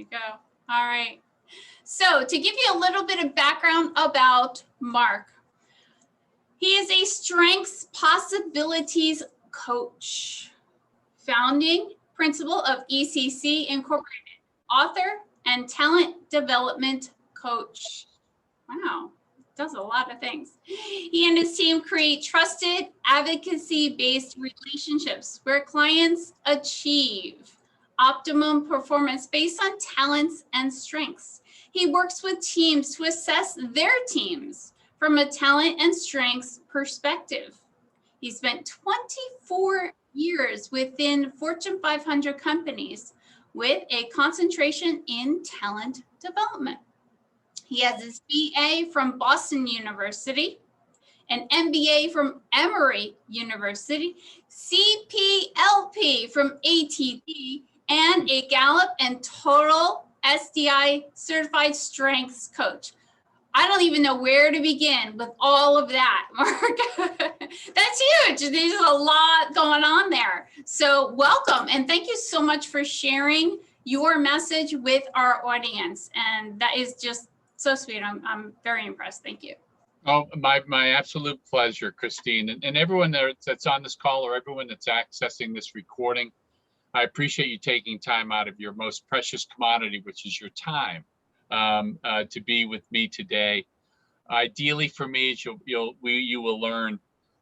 you go. All right. So to give you a little bit of background about Mark, he is a strengths possibilities coach, founding principal of ECC Incorporated, author and talent development coach. Wow, does a lot of things. He and his team create trusted advocacy-based relationships where clients achieve optimum performance based on talents and strengths. He works with teams to assess their teams from a talent and strengths perspective. He spent 24 years within Fortune 500 companies with a concentration in talent development. He has his BA from Boston University, an MBA from Emory University, CPLP from ATD, and a Gallup and TotalSDI certified strengths coach. I don't even know where to begin with all of that, Mark. That's huge. There's a lot going on there. So welcome, and thank you so much for sharing your message with our audience. And that is just so sweet. I'm very impressed. Thank you. Oh, my absolute pleasure, Christine, and everyone that's on this call or everyone that's accessing this recording. I appreciate you taking time out of your most precious commodity, which is your time, to be with me today. Ideally for me, you will learn.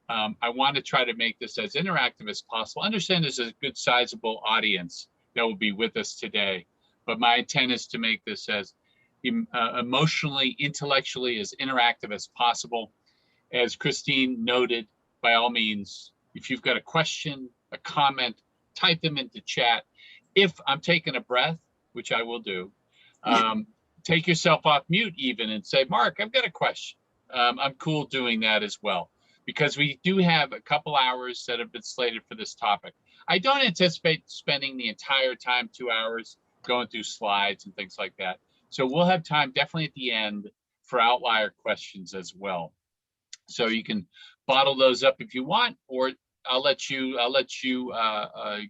I want to try to make this as interactive as possible. Understand there's a good sizable audience that will be with us today, but my intent is to make this as emotionally, intellectually as interactive as possible. As Christine noted, by all means, if you've got a question, a comment, type them into chat. If I'm taking a breath, which I will do, take yourself off mute even and say, Mark, I've got a question. I'm cool doing that as well, because we do have a couple hours that have been slated for this topic. I don't anticipate spending the entire time, 2 hours, going through slides and things like that. So we'll have time definitely at the end for outlier questions as well. So you can bottle those up if you want, or I'll let you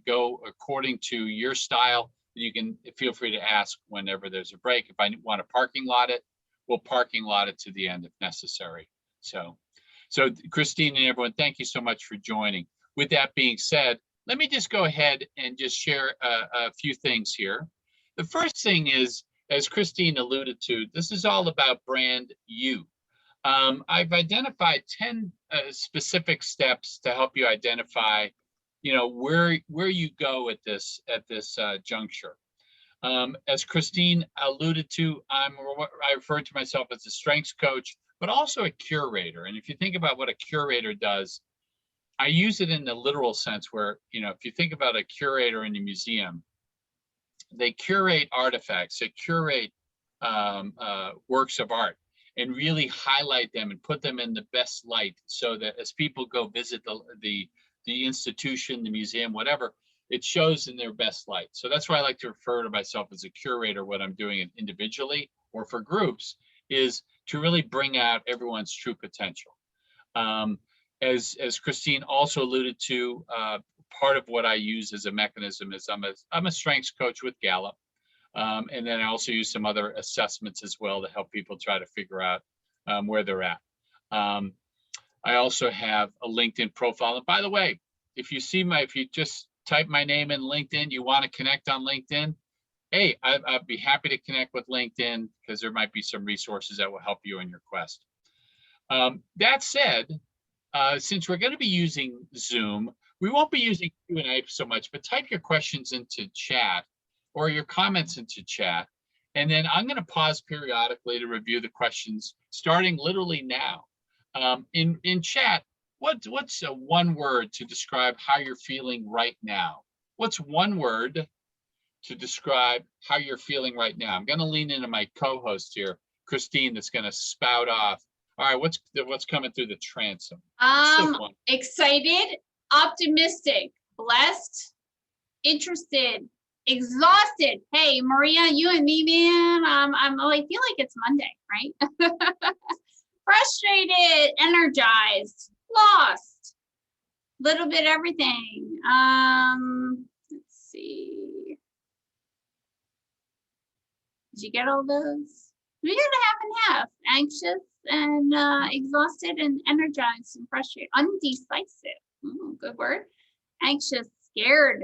go according to your style. You can feel free to ask whenever there's a break. If I want to parking lot it, we'll parking lot it to the end if necessary. So Christine and everyone, thank you so much for joining. With that being said, let me just go ahead and just share a few things here. The first thing is, as Christine alluded to, this is all about brand you. I've identified 10 specific steps to help you identify, where you go at this juncture. As Christine alluded to, I refer to myself as a strengths coach, but also a curator. And if you think about what a curator does, I use it in the literal sense where, if you think about a curator in a museum, they curate artifacts, they curate works of art, and really highlight them and put them in the best light, so that as people go visit the institution, the museum, whatever, it shows in their best light. So that's why I like to refer to myself as a curator. What I'm doing individually or for groups is to really bring out everyone's true potential. As Christine also alluded to, part of what I use as a mechanism is I'm a strengths coach with Gallup. And then I also use some other assessments as well to help people try to figure out where they're at. I also have a LinkedIn profile. And by the way, if you just type my name in LinkedIn, you want to connect on LinkedIn, hey, I'd be happy to connect with LinkedIn, because there might be some resources that will help you in your quest. That said, since we're going to be using Zoom, we won't be using Q&A so much, but type your questions into chat or your comments into chat. And then I'm going to pause periodically to review the questions, starting literally now. In chat, what's one word to describe how you're feeling right now? What's one word to describe how you're feeling right now? I'm going to lean into my co-host here, Christine, that's going to spout off. All right, what's coming through the transom? Excited, optimistic, blessed, interested, exhausted. Hey, Maria, you and me, man. I feel like it's Monday, right? Frustrated, energized, lost, little bit everything. Let's see. Did you get all those? We got a half and half. Anxious and exhausted and energized and frustrated. Undecisive. Good word. Anxious, scared.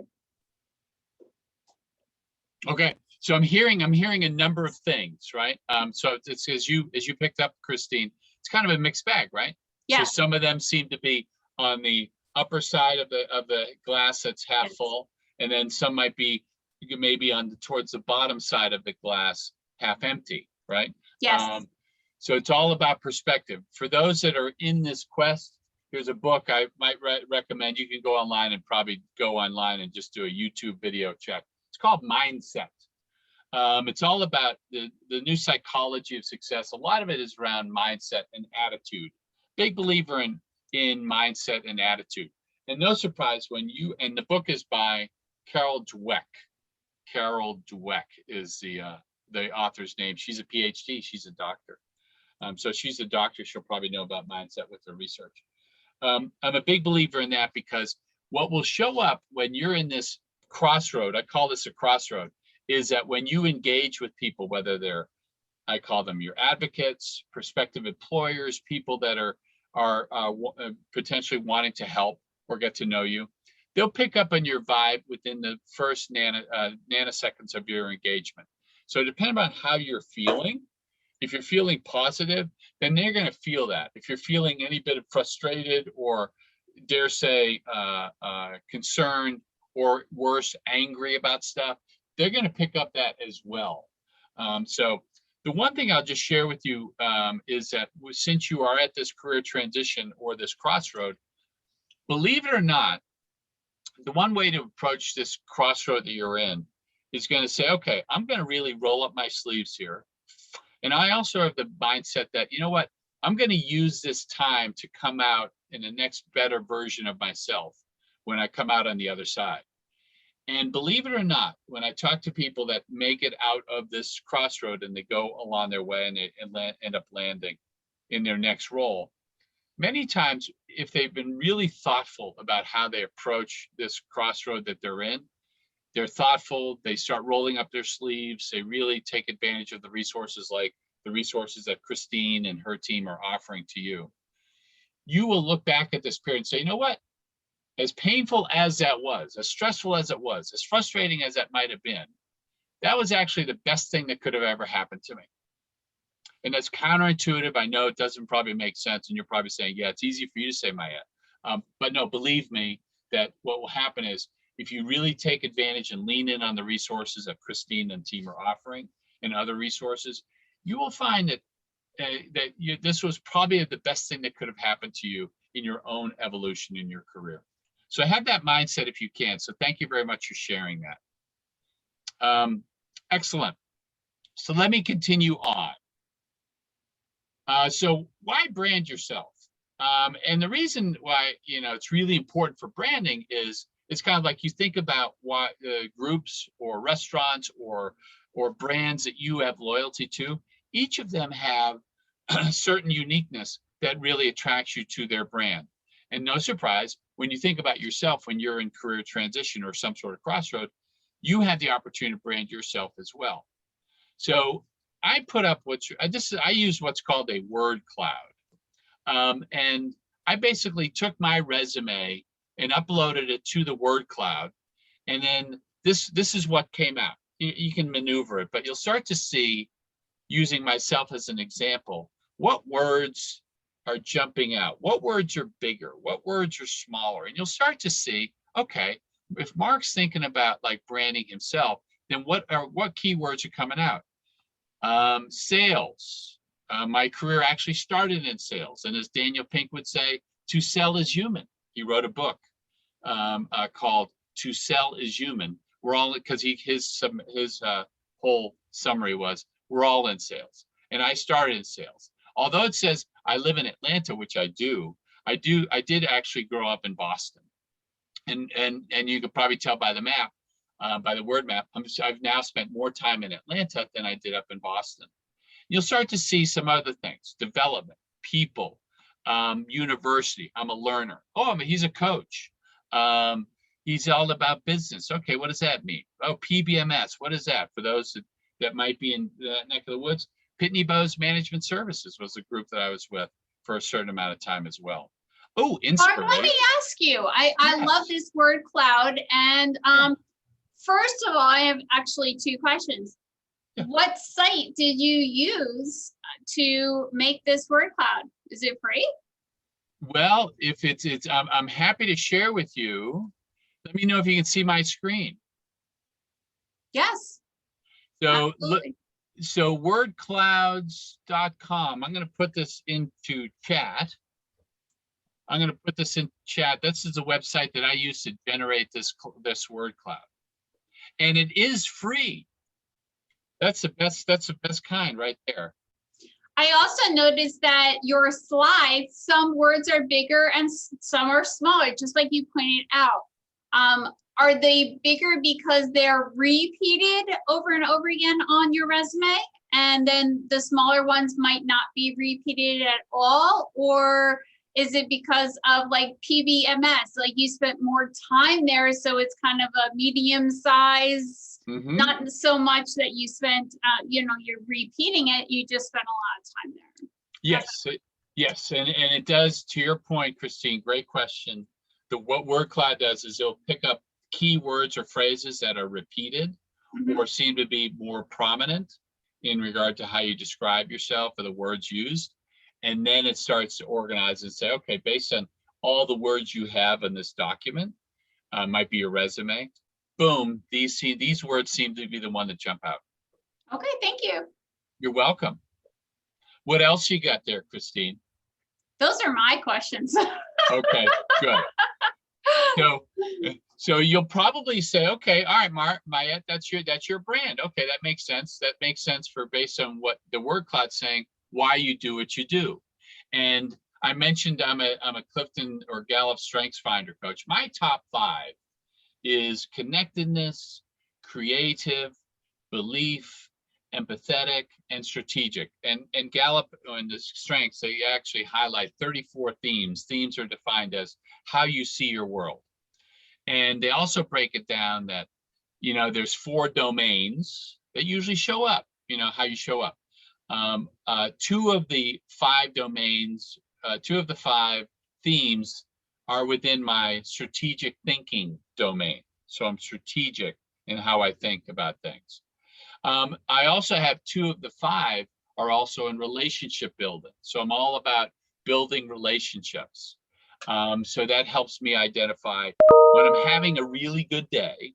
Okay, so I'm hearing a number of things, right? So it's as you picked up, Christine, it's kind of a mixed bag, right? Yeah. So some of them seem to be on the upper side of the glass that's half full, and then some might be maybe towards the bottom side of the glass, half empty, right? Yes. So it's all about perspective. For those that are in this quest, here's a book I might recommend. You can go online and just do a YouTube video check. It's called Mindset. It's all about the new psychology of success. A lot of it is around mindset and attitude. Big believer in mindset and attitude. And no surprise and the book is by Carol Dweck. Carol Dweck is the author's name. She's a PhD. She's a doctor. So she's a doctor. She'll probably know about mindset with her research. I'm a big believer in that because what will show up when you're in this crossroad, I call this a crossroad, is that when you engage with people, whether I call them your advocates, prospective employers, people that are potentially wanting to help or get to know you, they'll pick up on your vibe within the first nanoseconds of your engagement. So depending on how you're feeling, if you're feeling positive, then they're going to feel that. If you're feeling any bit of frustrated or dare say concerned or worse, angry about stuff, they're going to pick up that as well. So the one thing I'll just share with you is that since you are at this career transition or this crossroad, believe it or not, the one way to approach this crossroad that you're in is going to say, okay, I'm going to really roll up my sleeves here. And I also have the mindset that, you know what, I'm going to use this time to come out in the next better version of myself when I come out on the other side. And believe it or not, when I talk to people that make it out of this crossroad and they go along their way and they end up landing in their next role, many times, if they've been really thoughtful about how they approach this crossroad that they're in, they're thoughtful, they start rolling up their sleeves, they really take advantage of the resources like the resources that Christine and her team are offering to you. You will look back at this period and say, you know what? As painful as that was, as stressful as it was, as frustrating as that might have been, that was actually the best thing that could have ever happened to me. And that's counterintuitive. I know it doesn't probably make sense. And you're probably saying, yeah, it's easy for you to say, Myette. But no, believe me that what will happen is if you really take advantage and lean in on the resources that Christine and team are offering and other resources, you will find that this was probably the best thing that could have happened to you in your own evolution in your career. So have that mindset if you can. So thank you very much for sharing that. Excellent. So let me continue on. So why brand yourself? And the reason why it's really important for branding is it's kind of like you think about what groups or restaurants or brands that you have loyalty to. Each of them have a certain uniqueness that really attracts you to their brand. And no surprise, when you think about yourself, when you're in career transition or some sort of crossroad, you have the opportunity to brand yourself as well. So I put up I use what's called a word cloud. And I basically took my resume and uploaded it to the word cloud. And then this is what came out. You can maneuver it, but you'll start to see, using myself as an example, what words are jumping out, what words are bigger, what words are smaller. And you'll start to see, okay, if Mark's thinking about like branding himself, then what keywords are coming out? Sales. My career actually started in sales. And as Daniel Pink would say, to sell is human. He wrote a book called To Sell is Human. We're all, because his whole summary was, we're all in sales. And I started in sales. Although it says I live in Atlanta, which I did actually grow up in Boston. And you could probably tell by the map, by the word map, I've now spent more time in Atlanta than I did up in Boston. You'll start to see some other things: development, people, university. I'm a learner. Oh, he's a coach. He's all about business. Okay, what does that mean? Oh, PBMS. What is that? For those that that might be in the neck of the woods. Pitney Bowes Management Services was a group that I was with for a certain amount of time as well. Oh, Mark, inspiration. let me ask you, I Yes. love this word cloud. And first of all, I have actually two questions. Yeah. What site did you use to make this word cloud? Is it free? Well, if I'm happy to share with you. Let me know if you can see my screen. Yes. So look, Absolutely. so wordclouds.com. I'm going to put this into chat. I'm going to put this in chat. This is the website that I use to generate this word cloud, and it is free. That's the best. That's the best kind right there. I also noticed that your slides, some words are bigger and some are smaller, just like you pointed out. Are they bigger because they're repeated over and over again on your resume? And then the smaller ones might not be repeated at all? Or is it because of like PBMS, like you spent more time there, so it's kind of a medium size, not so much that you spent, you're repeating it, you just spent a lot of time there. Yes, yes, and it does, to your point, Christine, great question. What word cloud does is it'll pick up keywords or phrases that are repeated or seem to be more prominent in regard to how you describe yourself or the words used. And then it starts to organize and say, okay, based on all the words you have in this document, might be your resume, boom, these words seem to be the one that jump out. Okay, thank you. You're welcome. What else you got there, Christine? Those are my questions. Okay, good. So you'll probably say, okay, all right, Myette, that's your brand. Okay, that makes sense. That makes sense for based on what the word cloud's saying, why you do what you do. And I mentioned I'm a Clifton or Gallup Strengths Finder coach. My top 5 is connectedness, creative, belief, empathetic, and strategic. And Gallup on the strengths, they actually highlight 34 themes. Themes are defined as how you see your world. And they also break it down that, there's 4 domains that usually show up, how you show up. 2 of the 5 domains, 2 of the 5 themes are within my strategic thinking domain. So I'm strategic in how I think about things. I also have 2 of the 5 are also in relationship building. So I'm all about building relationships. So that helps me identify when I'm having a really good day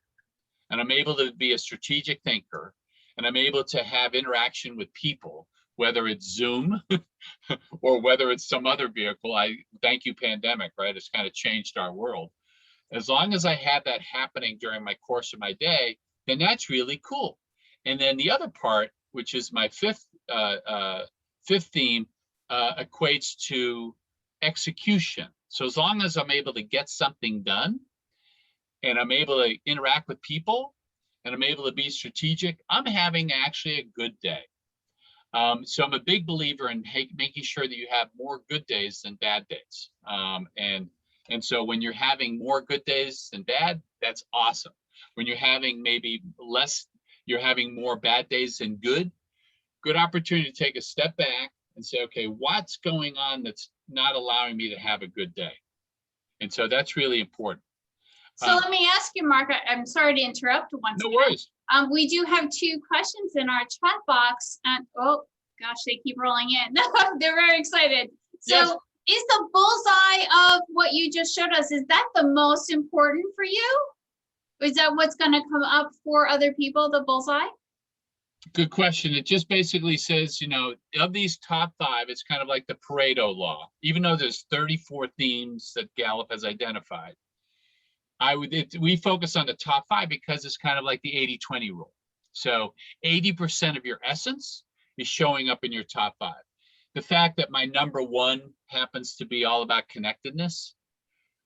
and I'm able to be a strategic thinker and I'm able to have interaction with people, whether it's Zoom or whether it's some other vehicle. Thank you, pandemic, right? It's kind of changed our world. As long as I have that happening during my course of my day, then that's really cool. And then the other part, which is my fifth theme, equates to execution. So as long as I'm able to get something done and I'm able to interact with people and I'm able to be strategic, I'm having actually a good day. So I'm a big believer in making sure that you have more good days than bad days. And so when you're having more good days than bad, that's awesome. When you're having maybe less, you're having more bad days than good opportunity to take a step back and say, okay, what's going on that's not allowing me to have a good day? And so that's really important. So let me ask you, Mark, I'm sorry to interrupt once No again. worries. We do have 2 questions in our chat box. And oh gosh, they keep rolling in. They're very excited. So Yes. Is the bullseye of what you just showed us, is that the most important for you? Is that what's going to come up for other people, the bullseye? Good question. It just basically says, of these top 5, it's kind of like the Pareto law. Even though there's 34 themes that Gallup has identified, we focus on the top 5 because it's kind of like the 80-20 rule. So 80% of your essence is showing up in your top 5. The fact that my number 1 happens to be all about connectedness,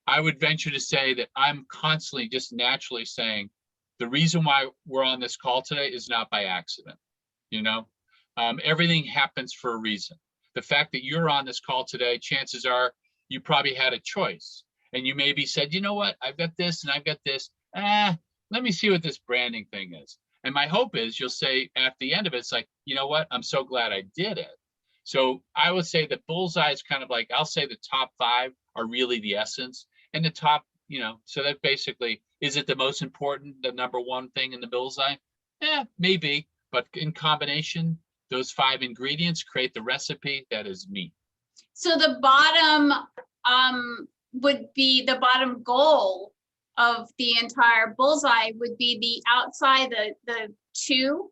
I would venture to say that I'm constantly just naturally saying, the reason why we're on this call today is not by accident. Everything happens for a reason. The fact that you're on this call today, chances are you probably had a choice and you maybe said, you know what, I've got this and I've got this. Let me see what this branding thing is. And my hope is you'll say at the end of it, it's like, you know what? I'm so glad I did it. So I would say the bullseye is kind of like, I'll say the top 5 are really the essence, and the top, so that basically, is it the most important, the number one thing in the bullseye? Maybe, but in combination, those 5 ingredients create the recipe that is me. So the bottom would be the bottom goal of the entire bullseye would be the outside, the 2,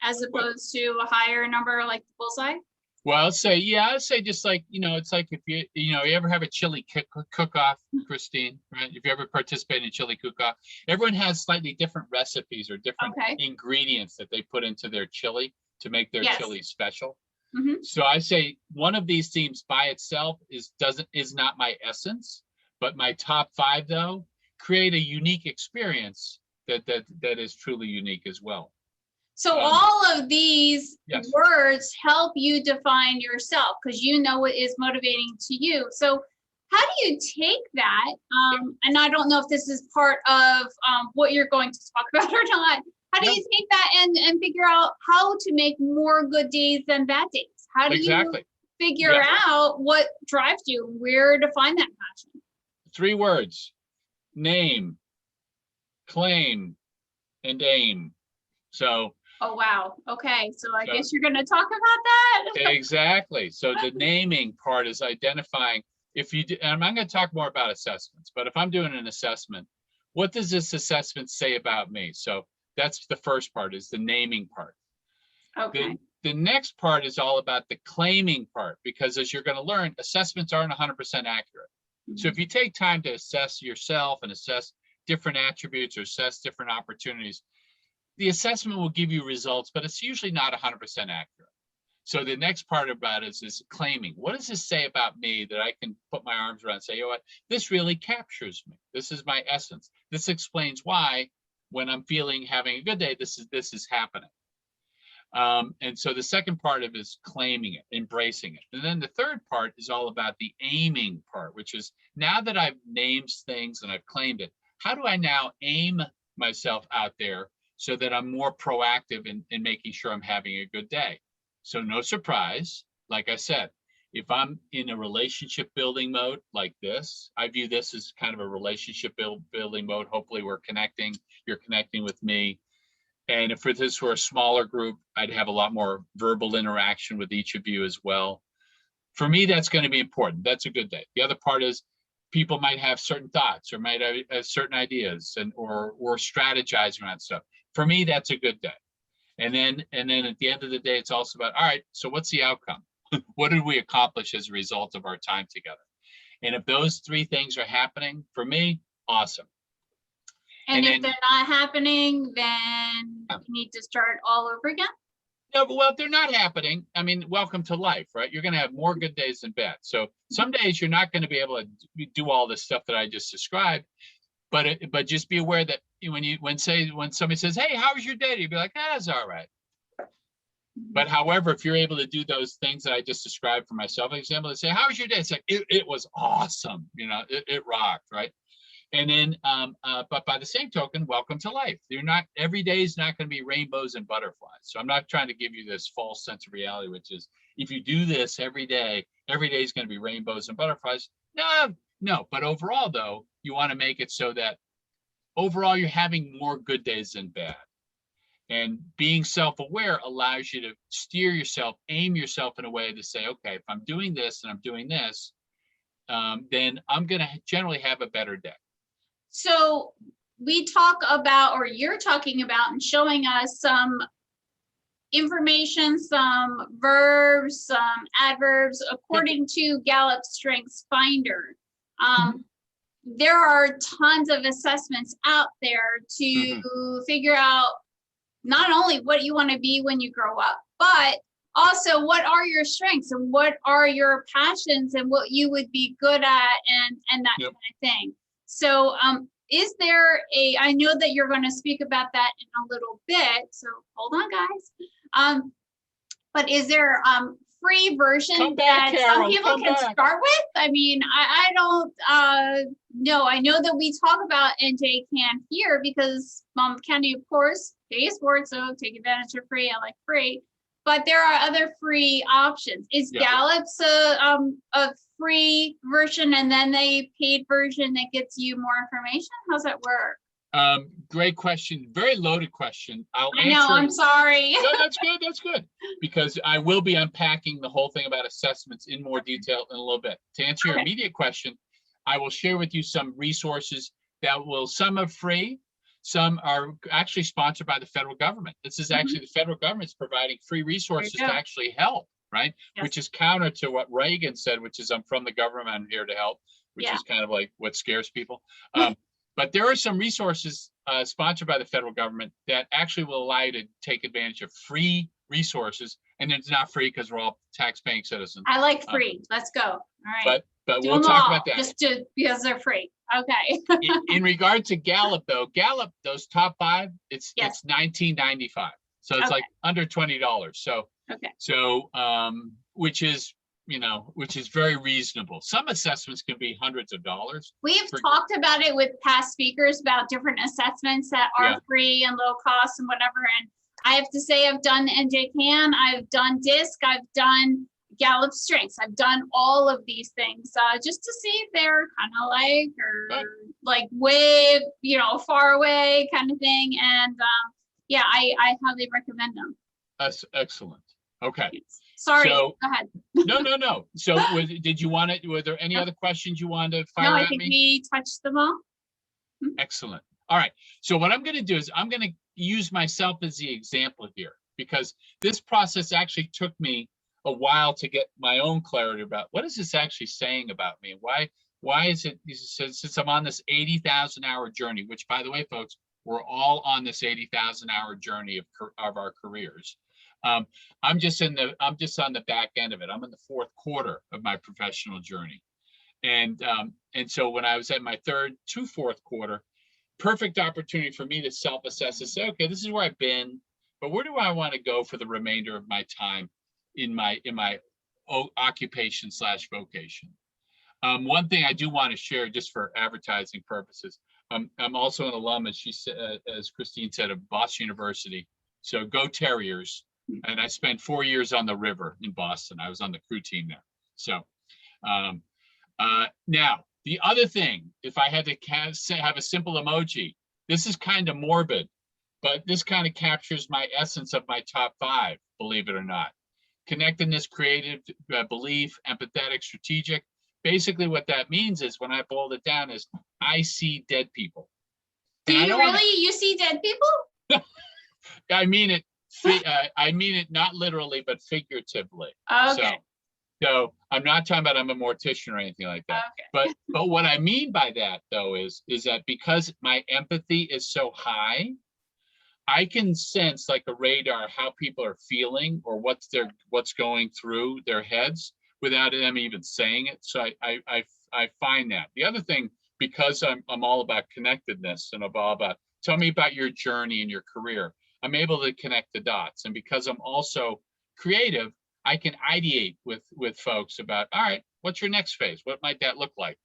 as opposed to a higher number like the bullseye? Well, I'd say just like, it's like if you ever have a chili cook-off, Christine, right? If you ever participate in a chili cook-off, everyone has slightly different recipes or different ingredients that they put into their chili to make their chili special. So I say one of these themes by itself is not my essence, but my top 5 though create a unique experience that is truly unique as well. So all of these words help you define yourself because you know what is motivating to you. So how do you take that? And I don't know if this is part of what you're going to talk about or not. How do you take that and figure out how to make more good days than bad days? How do you figure out what drives you, where to find that passion? 3 words: name, claim, and aim. So. Oh, wow. Okay. So I guess you're going to talk about that. Exactly. So the naming part is identifying, and I'm going to talk more about assessments, but if I'm doing an assessment, what does this assessment say about me? So that's the first part, is the naming part. Okay. The next part is all about the claiming part, because as you're going to learn, assessments aren't 100% accurate. So if you take time to assess yourself and assess different attributes or assess different opportunities, the assessment will give you results, but it's usually not 100% accurate. So the next part about it is claiming. What does this say about me that I can put my arms around and say, you know what, this really captures me. This is my essence. This explains why when I'm having a good day, this is happening. And so the second part of it is claiming it, embracing it. And then the third part is all about the aiming part, which is now that I've named things and I've claimed it, how do I now aim myself out there so that I'm more proactive in making sure I'm having a good day? So no surprise, like I said, if I'm in a relationship building mode like this, I view this as kind of a relationship building mode. Hopefully we're connecting, you're connecting with me. And if this were a smaller group, I'd have a lot more verbal interaction with each of you as well. For me, that's going to be important. That's a good day. The other part is people might have certain thoughts or might have certain ideas or strategize around stuff. For me, that's a good day. And then at the end of the day, it's also about, all right, so what's the outcome? What did we accomplish as a result of our time together? And if those 3 things are happening, for me, awesome. And if they're not happening, then you need to start all over again? No, but well, if they're not happening, I mean, welcome to life, right? You're going to have more good days than bad. So some days you're not going to be able to do all the stuff that I just described, but just be aware that when somebody says, hey, how was your day? You'd be like, it's all right. But however, if you're able to do those things that I just described for myself, for example, to say, how was your day? It's like, it was awesome. It rocked, right? And then, but by the same token, welcome to life. Every day is not going to be rainbows and butterflies. So I'm not trying to give you this false sense of reality, which is if you do this every day is going to be rainbows and butterflies. No. But overall, though, you want to make it so that overall you're having more good days than bad. And being self-aware allows you to steer yourself, aim yourself in a way to say, okay, if I'm doing this and I'm doing this, then I'm going to generally have a better day. So we talk about, or you're talking about and showing us some information, some verbs, some adverbs, according to Gallup Strengths Finder. There are tons of assessments out there to figure out not only what you want to be when you grow up, but also what are your strengths and what are your passions and what you would be good at and that kind of thing. So is there I know that you're going to speak about that in a little bit, so hold on, guys. But is there free version Come back, that some Carol, people come can back. start with. I mean, I don't know. I know that we talk about NJ Can here because Monmouth County, of course, pays for it, so take advantage of free. I like free. But there are other free options. Is Yeah. Gallup's a free version and then a paid version that gets you more information? How's that work? Great question. Very loaded question. I'll I know, answer I'm it. sorry. No, that's good. That's good. Because I will be unpacking the whole thing about assessments in more detail in a little bit. To answer your Okay. immediate question, I will share with you some resources that will, some are free, some are actually sponsored by the federal government. This is actually the federal government's providing free resources to go. actually help, right? Yes. Which is counter to what Reagan said, which is I'm from the government, I'm here to help, which is kind of like what scares people. But there are some resources sponsored by the federal government that actually will allow you to take advantage of free resources. And it's not free because we're all tax-paying citizens. I like free. Let's go. All right. But Do we'll them talk all, about that. just because they're free. Okay. In regard to Gallup, though, Gallup, those top 5, it's Yes. it's $19.95. So it's Okay. like under $20. So Okay. which is very reasonable. Some assessments can be hundreds of dollars. We've talked about it with past speakers about different assessments that are free and low cost and whatever. And I have to say, I've done NJ Can, I've done DISC, I've done Gallup Strengths. I've done all of these things just to see if they're kind of like, or like way, far away kind of thing. And I highly recommend them. That's excellent. Okay. Sorry, So, go ahead. No. So did you want it? Were there any other questions you wanted to fire No, I at think me? we touched them all. Excellent. All right. So what I'm going to do is I'm going to use myself as the example here, because this process actually took me a while to get my own clarity about what is this actually saying about me? Why is it, since I'm on this 80,000 hour journey, which, by the way, folks, we're all on this 80,000 hour journey of our careers. I'm just on the back end of it. I'm in the 4th quarter of my professional journey. And so when I was at my 3rd to 4th quarter, perfect opportunity for me to self-assess and say, okay, this is where I've been, but where do I want to go for the remainder of my time in my occupation / vocation? One thing I do want to share, just for advertising purposes, I'm also an alum, as Christine said, of Boston University. So go Terriers. And I spent 4 years on the river in Boston. I was on the crew team there. So now, the other thing, if I had to have a simple emoji, this is kind of morbid, but this kind of captures my essence of my top 5, believe it or not. Connectedness, creative, belief, empathetic, strategic. Basically what that means is, when I boiled it down, is I see dead people. Do you really? You see dead people? I mean it. I mean it not literally, but figuratively. Okay. So I'm not talking about I'm a mortician or anything like that. Okay. But what I mean by that, though, is that because my empathy is so high, I can sense like a radar how people are feeling or what's going through their heads without them even saying it. So I find that. The other thing, because I'm all about connectedness and I'm all about, tell me about your journey and your career, I'm able to connect the dots. And because I'm also creative, I can ideate with folks about, all right, what's your next phase? What might that look like?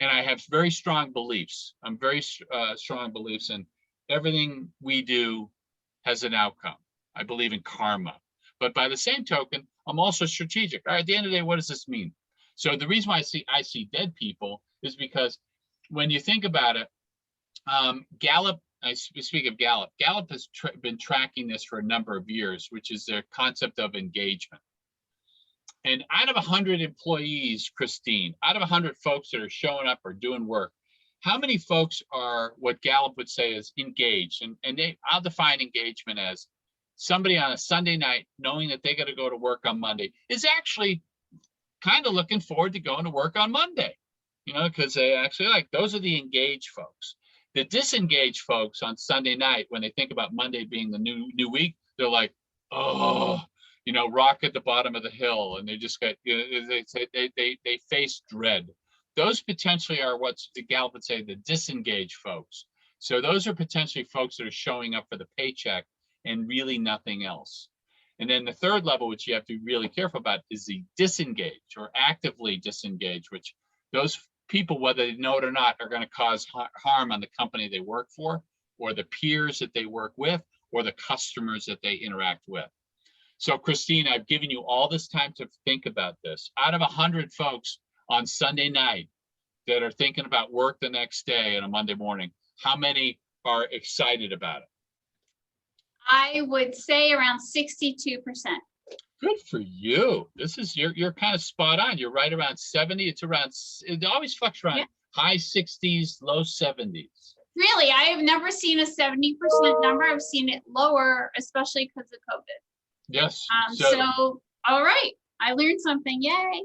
And I have very strong beliefs. I'm very strong beliefs in everything we do has an outcome. I believe in karma. But by the same token, I'm also strategic. All right, at the end of the day, what does this mean? So the reason why I see dead people is because when you think about it, Gallup, I speak of Gallup. Gallup has been tracking this for a number of years, which is their concept of engagement. And out of 100 employees, Christine, out of 100 folks that are showing up or doing work, how many folks are what Gallup would say is engaged? And I'll define engagement as somebody on a Sunday night knowing that they got to go to work on Monday is actually kind of looking forward to going to work on Monday, because they actually those are the engaged folks. The disengaged folks on Sunday night, when they think about Monday being the new week, they're like, oh, rock at the bottom of the hill, and they just got, they face dread. Those potentially are what's the Gallup would say the disengaged folks. So those are potentially folks that are showing up for the paycheck and really nothing else. And then the third level, which you have to be really careful about, is the disengage or actively disengage, which those people, whether they know it or not, are going to cause harm on the company they work for, or the peers that they work with, or the customers that they interact with. So Christine, I've given you all this time to think about this. Out of 100 folks on Sunday night that are thinking about work the next day on a Monday morning, how many are excited about it? I would say around 62%. Good for you. This is, you're kind of spot on. You're right around 70. It's around, it always fluctuates around high 60s, low 70s. Really, I have never seen a 70% number. I've seen it lower, especially because of COVID. Yes. So, all right, I learned something. Yay.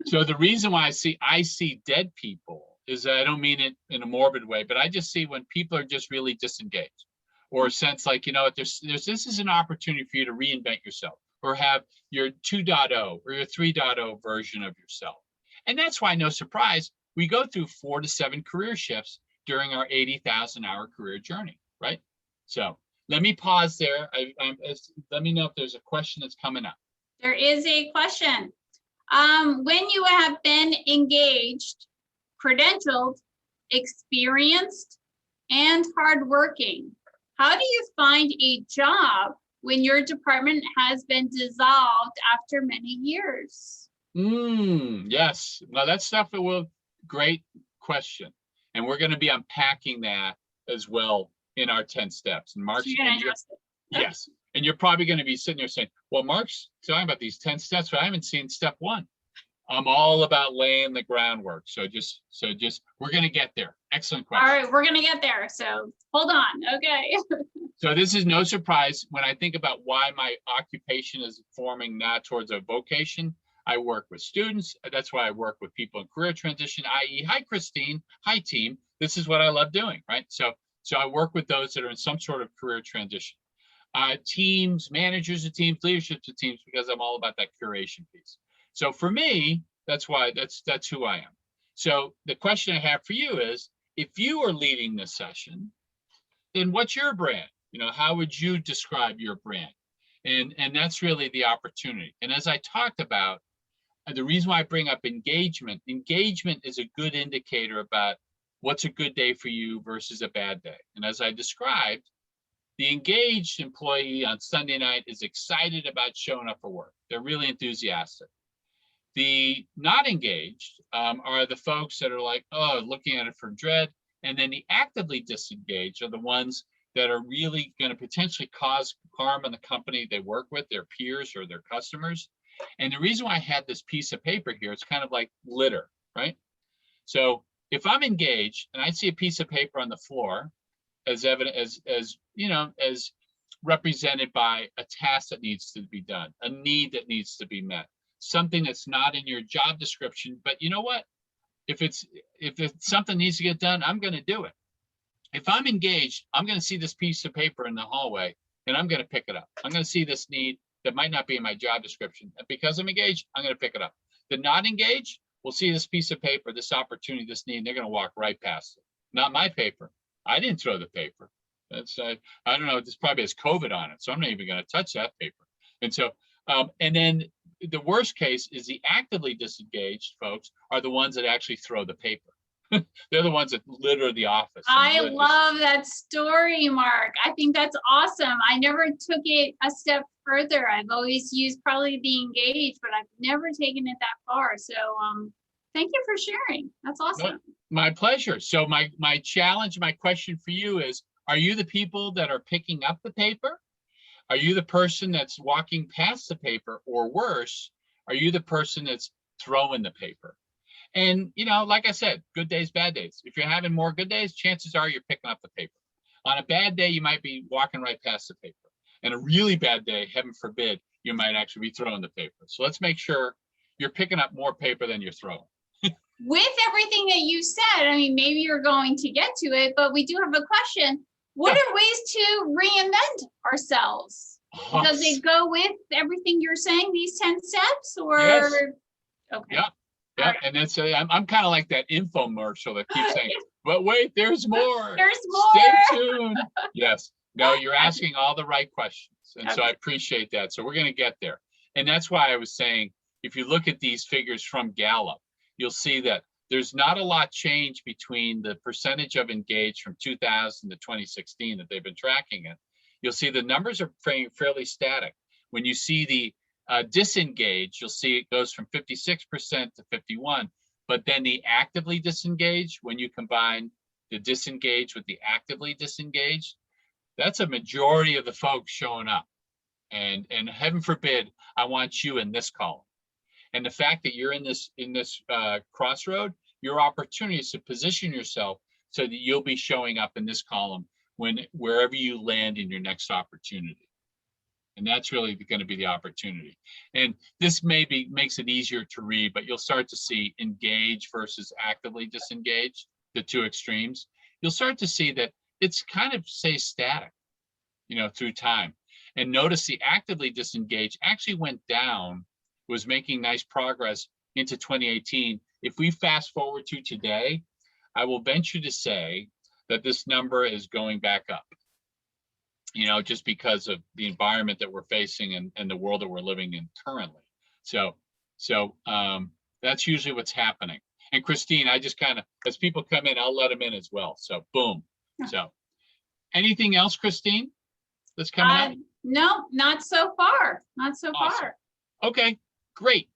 So the reason why I see dead people is that I don't mean it in a morbid way, but I just see when people are just really disengaged, or a sense like, you know what, this is an opportunity for you to reinvent yourself, or have your 2.0 or your 3.0 version of yourself. And that's why, no surprise, we go through 4 to 7 career shifts during our 80,000-hour career journey, right? So let me pause there. Let me know if there's a question that's coming up. There is a question. When you have been engaged, credentialed, experienced, and hardworking, how do you find a job when your department has been dissolved after many years? Yes. Now that stuff, great question. And we're going to be unpacking that as well in our 10 steps. And Mark's, yes. And you're probably going to be sitting there saying, well, Mark's talking about these 10 steps, but I haven't seen step 1. I'm all about laying the groundwork. So just we're going to get there. Excellent question. All right, we're going to get there. So hold on. Okay. So this is no surprise when I think about why my occupation is forming now towards a vocation. I work with students. That's why I work with people in career transition, i.e., hi, Christine. Hi, team. This is what I love doing, right? So I work with those that are in some sort of career transition. Teams, managers of teams, leadership of teams, because I'm all about that curation piece. So for me, that's who I am. So the question I have for you is, if you are leading this session, then what's your brand? You know, how would you describe your brand? And that's really the opportunity. And as I talked about, the reason why I bring up engagement is a good indicator about what's a good day for you versus a bad day. And as I described, the engaged employee on Sunday night is excited about showing up for work. They're really enthusiastic. The not engaged are the folks that are like, oh, looking at it for dread. And then the actively disengaged are the ones that are really going to potentially cause harm on the company they work with, their peers or their customers. And the reason why I had this piece of paper here, it's kind of like litter, right? So if I'm engaged and I see a piece of paper on the floor as evident as represented by a task that needs to be done, a need that needs to be met, something that's not in your job description, but you know what? If it's something needs to get done, I'm going to do it. If I'm engaged, I'm going to see this piece of paper in the hallway and I'm going to pick it up. I'm going to see this need that might not be in my job description. And because I'm engaged, I'm going to pick it up. The not engaged will see this piece of paper, this opportunity, this need, and they're going to walk right past it. Not my paper. I didn't throw the paper. That's I don't know. This probably has COVID on it, so I'm not even going to touch that paper. And so, and then the worst case is the actively disengaged folks are the ones that actually throw the paper. They're the ones that litter the office. I love that story, Mark. I think that's awesome. I never took it a step further. I've always used probably the engaged, but I've never taken it that far. So thank you for sharing. That's awesome. My pleasure. So my challenge, my question for you is, are you the people that are picking up the paper? Are you the person that's walking past the paper, or worse, are you the person that's throwing the paper? And, you know, like I said, good days, bad days. If you're having more good days, chances are you're picking up the paper. On a bad day, you might be walking right past the paper. And a really bad day, heaven forbid, you might actually be throwing the paper. So let's make sure you're picking up more paper than you're throwing. With everything that you said, I mean, maybe you're going to get to it, but we do have a question. What are ways to reinvent ourselves? Does it go with everything you're saying, these 10 steps, or? Yes. Okay. Yeah. Yeah, and that's I'm kind of like that infomercial that keeps saying, but wait, there's more. There's more. Stay tuned. Yes. No, you're asking all the right questions. And so I appreciate that. So we're going to get there. And that's why I was saying, if you look at these figures from Gallup, you'll see that there's not a lot change between the percentage of engaged from 2000 to 2016 that they've been tracking it. You'll see the numbers are fairly static. When you see the disengaged, you'll see it goes from 56% to 51%. But then the actively disengaged, when you combine the disengaged with the actively disengaged, that's a majority of the folks showing up. And heaven forbid, I want you in this column. And the fact that you're in this crossroad, your opportunity is to position yourself so that you'll be showing up in this column wherever you land in your next opportunity. And that's really going to be the opportunity. And this maybe makes it easier to read, but you'll start to see engage versus actively disengaged, the two extremes. You'll start to see that it's kind of stays static, through time. And notice the actively disengaged actually went down, was making nice progress into 2018. If we fast forward to today, I will venture to say that this number is going back up, just because of the environment that we're facing and the world that we're living in currently. So that's usually what's happening. And Christine, I just kind of, as people come in, I'll let them in as well. So boom. So anything else, Christine, that's coming up? No, not so far. Not so far. Okay, great.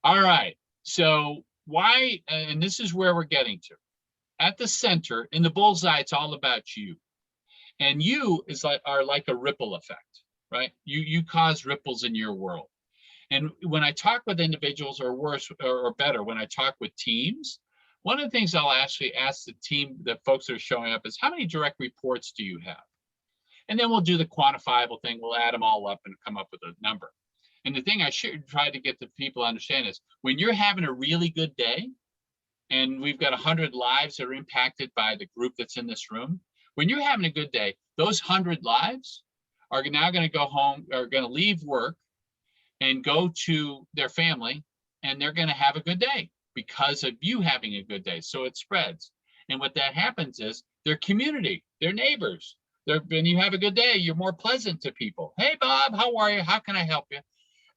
All right. So why, and this is where we're getting to. At the center, in the bullseye, it's all about you. And you are like a ripple effect, right? You cause ripples in your world. And when I talk with individuals, or worse or better, when I talk with teams, one of the things I'll actually ask the team, the folks that are showing up, is how many direct reports do you have? And then we'll do the quantifiable thing. We'll add them all up and come up with a number. And the thing I should try to get the people to understand is when you're having a really good day, and we've got 100 lives that are impacted by the group that's in this room, when you're having a good day, those 100 lives are now going to go home, are going to leave work and go to their family, and they're going to have a good day because of you having a good day. So it spreads. And what that happens is their community, their neighbors, when you have a good day, you're more pleasant to people. Hey, Bob, how are you? How can I help you?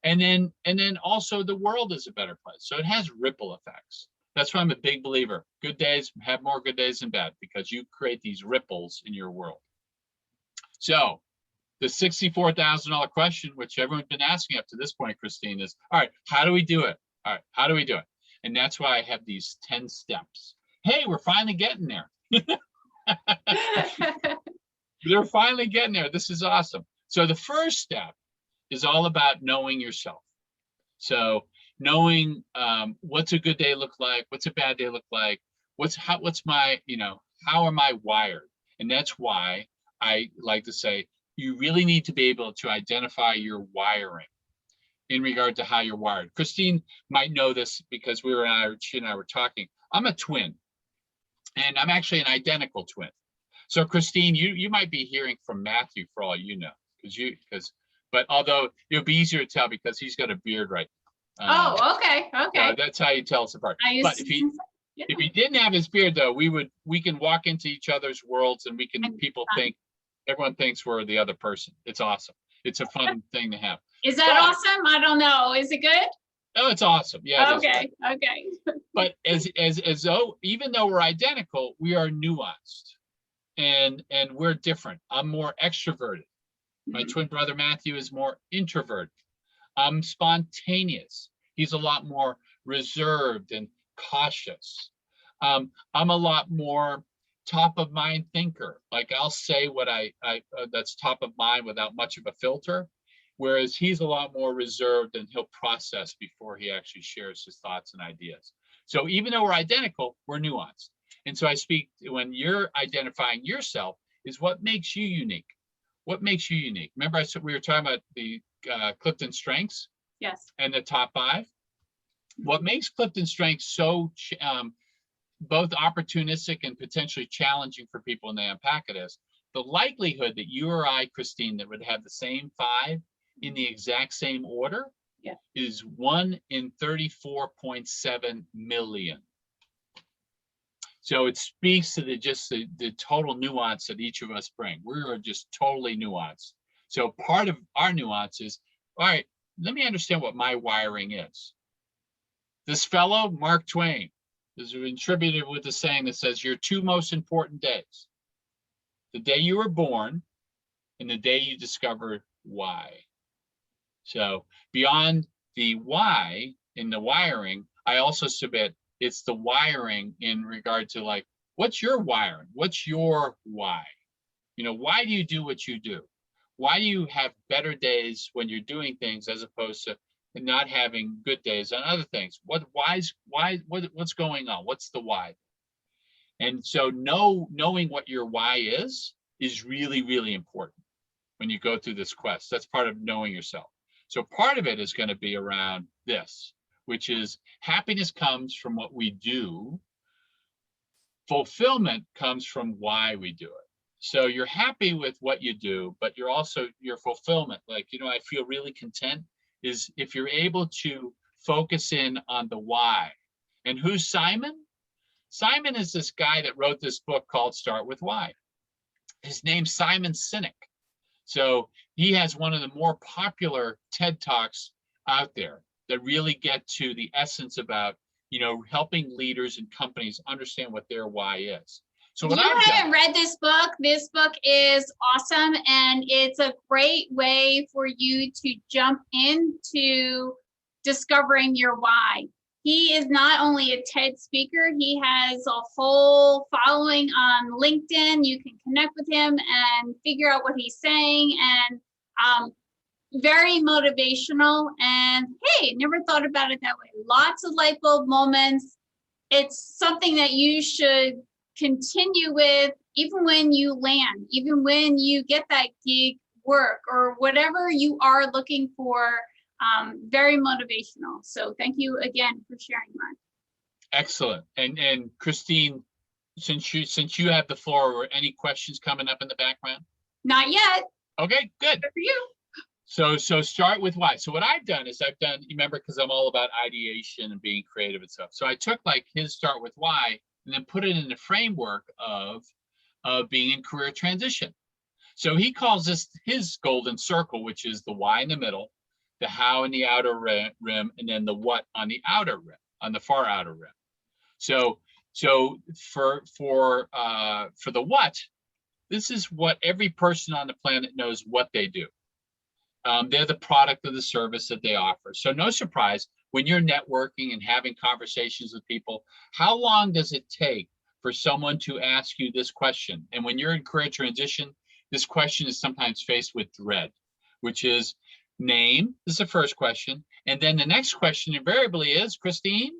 And then also the world is a better place. So it has ripple effects. That's why I'm a big believer. Good days have more good days than bad, because you create these ripples in your world. So the $64,000 question, which everyone's been asking up to this point, Christine, is, all right, how do we do it? All right, how do we do it? And that's why I have these 10 steps. Hey, we're finally getting there. They're finally getting there. This is awesome. So the first step is all about knowing yourself. So knowing what's a good day look like, what's a bad day look like, what's my, how am I wired? And that's why I like to say, you really need to be able to identify your wiring in regard to how you're wired. Christine might know this because she and I were talking. I'm a twin, and I'm actually an identical twin. So Christine, you might be hearing from Matthew for all you know, but although it'll be easier to tell because he's got a beard right now. Oh, okay. That's how you tell us apart. But if he didn't have his beard, though, we can walk into each other's worlds, and everyone thinks we're the other person. It's awesome. It's a fun thing to have. Is that awesome? I don't know. Is it good? Oh, it's awesome. Yeah. Okay. But as though, even though we're identical, we are nuanced, and we're different. I'm more extroverted. My twin brother Matthew is more introverted. I'm spontaneous. He's a lot more reserved and cautious. I'm a lot more top of mind thinker. Like, I'll say what I that's top of mind without much of a filter, whereas he's a lot more reserved, and he'll process before he actually shares his thoughts and ideas. So even though we're identical, we're nuanced. And so I speak, when you're identifying yourself, is what makes you unique. What makes you unique? Remember, I said we were talking about the Clifton strengths. Yes. And the top 5. What makes Clifton strengths so both opportunistic and potentially challenging for people when they unpack it is the likelihood that you or I, Christine, that would have the same 5 in the exact same order is 1 in 34.7 million. So it speaks to the total nuance that each of us bring. We're just totally nuanced. So part of our nuance is, all right, let me understand what my wiring is. This fellow, Mark Twain, is attributed with the saying that says your two most important days: the day you were born and the day you discover why. So beyond the why in the wiring, I also submit it's the wiring in regard to, like, what's your wiring? What's your why? You know, why do you do what you do? Why do you have better days when you're doing things as opposed to not having good days on other things? What's going on? What's the why? And so knowing what your why is really, really important when you go through this quest. That's part of knowing yourself. So part of it is going to be around this, which is happiness comes from what we do. Fulfillment comes from why we do it. So you're happy with what you do, but you're also, your fulfillment, like, you know, I feel really content, is if you're able to focus in on the why. And who's Simon? Simon is this guy that wrote this book called Start With Why. His name's Simon Sinek. So he has one of the more popular TED Talks out there that really get to the essence about, you know, helping leaders and companies understand what their why is. So what I haven't read this book is awesome, and it's a great way for you to jump into discovering your why. He is not only a TED speaker, he has a whole following on LinkedIn. You can connect with him and figure out what he's saying, and very motivational. And hey, never thought about it that way. Lots of light bulb moments. It's something that you should continue with, even when you land, even when you get that gig work or whatever you are looking for. Very motivational. So thank you again for sharing, Mark. Excellent. And Christine, since you have the floor, were any questions coming up in the background? Not yet. Okay, good. Good for you. So start with why. So what I've done, remember, because I'm all about ideation and being creative and stuff. So I took like his start with why and then put it in the framework of being in career transition. So he calls this his golden circle, which is the why in the middle, the how in the outer rim, and then the what on the outer rim, on the far outer rim. So for the what, this is what every person on the planet knows what they do. They're the product of the service that they offer. So no surprise, when you're networking and having conversations with people, how long does it take for someone to ask you this question? And when you're in career transition, this question is sometimes faced with dread, which is name is the first question. And then the next question invariably is, Christine,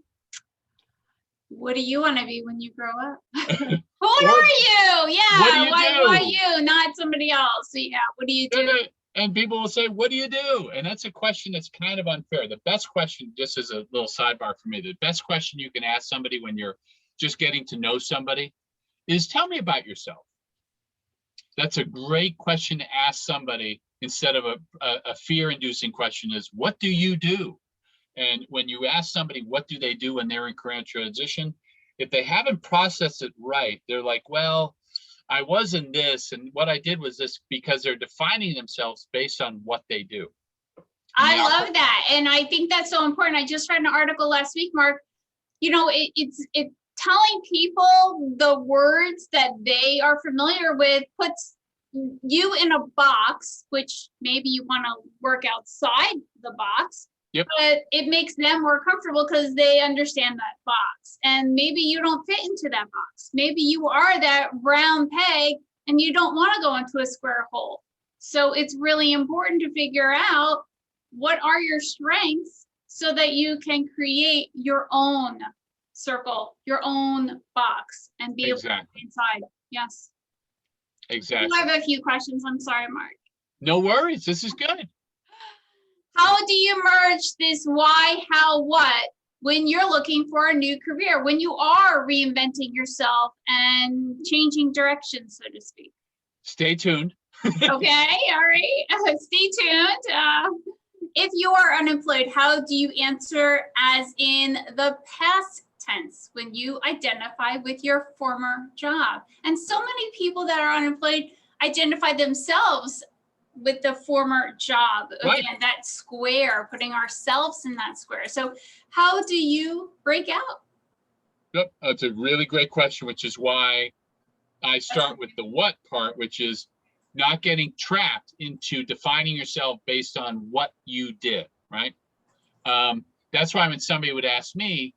what do you want to be when you grow up? Who are you? Yeah, why you, not somebody else? So yeah, what do you do? And people will say, what do you do? And that's a question that's kind of unfair. The best question, just as a little sidebar for me, the best question you can ask somebody when you're just getting to know somebody is, tell me about yourself. That's a great question to ask somebody instead of a fear-inducing question is, what do you do? And when you ask somebody, what do they do when they're in career transition? If they haven't processed it right, they're like, well, I was in this, and what I did was this, because they're defining themselves based on what they do. I love that. And I think that's so important. I just read an article last week, Mark. You know, it's telling people the words that they are familiar with puts you in a box, which maybe you want to work outside the box. Yep. But it makes them more comfortable because they understand that box. And maybe you don't fit into that box. Maybe you are that round peg and you don't want to go into a square hole. So it's really important to figure out what are your strengths so that you can create your own circle, your own box, and be able to get inside. Yes. Exactly. I have a few questions. I'm sorry, Mark. No worries. This is good. How do you merge this why, how, what when you're looking for a new career, when you are reinventing yourself and changing directions, so to speak? Stay tuned. Okay, all right. Stay tuned. If you are unemployed, how do you answer as in the past tense when you identify with your former job. And so many people that are unemployed identify themselves with the former job. Right. Again, that square, putting ourselves in that square. So how do you break out? Yep, that's a really great question, which is why I start with the what part, which is not getting trapped into defining yourself based on what you did, right? That's why when somebody would ask me,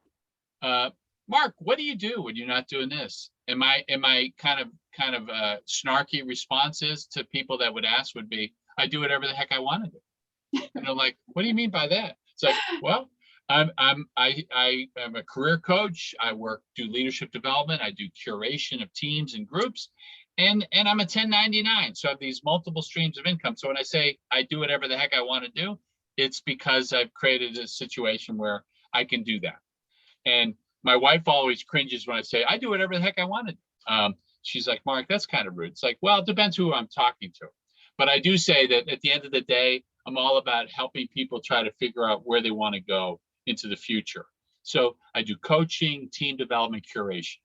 Mark, what do you do when you're not doing this? And my kind of snarky responses to people that would ask would be, I do whatever the heck I want to do. And I'm like, what do you mean by that? It's like, well, I am a career coach. I do leadership development. I do curation of teams and groups, and I'm a 1099. So I have these multiple streams of income. So when I say I do whatever the heck I want to do, it's because I've created a situation where I can do that. And my wife always cringes when I say I do whatever the heck I want to do. She's like, Mark, that's kind of rude. It's like, well, it depends who I'm talking to. But I do say that at the end of the day, I'm all about helping people try to figure out where they want to go into the future. So I do coaching, team development, curation.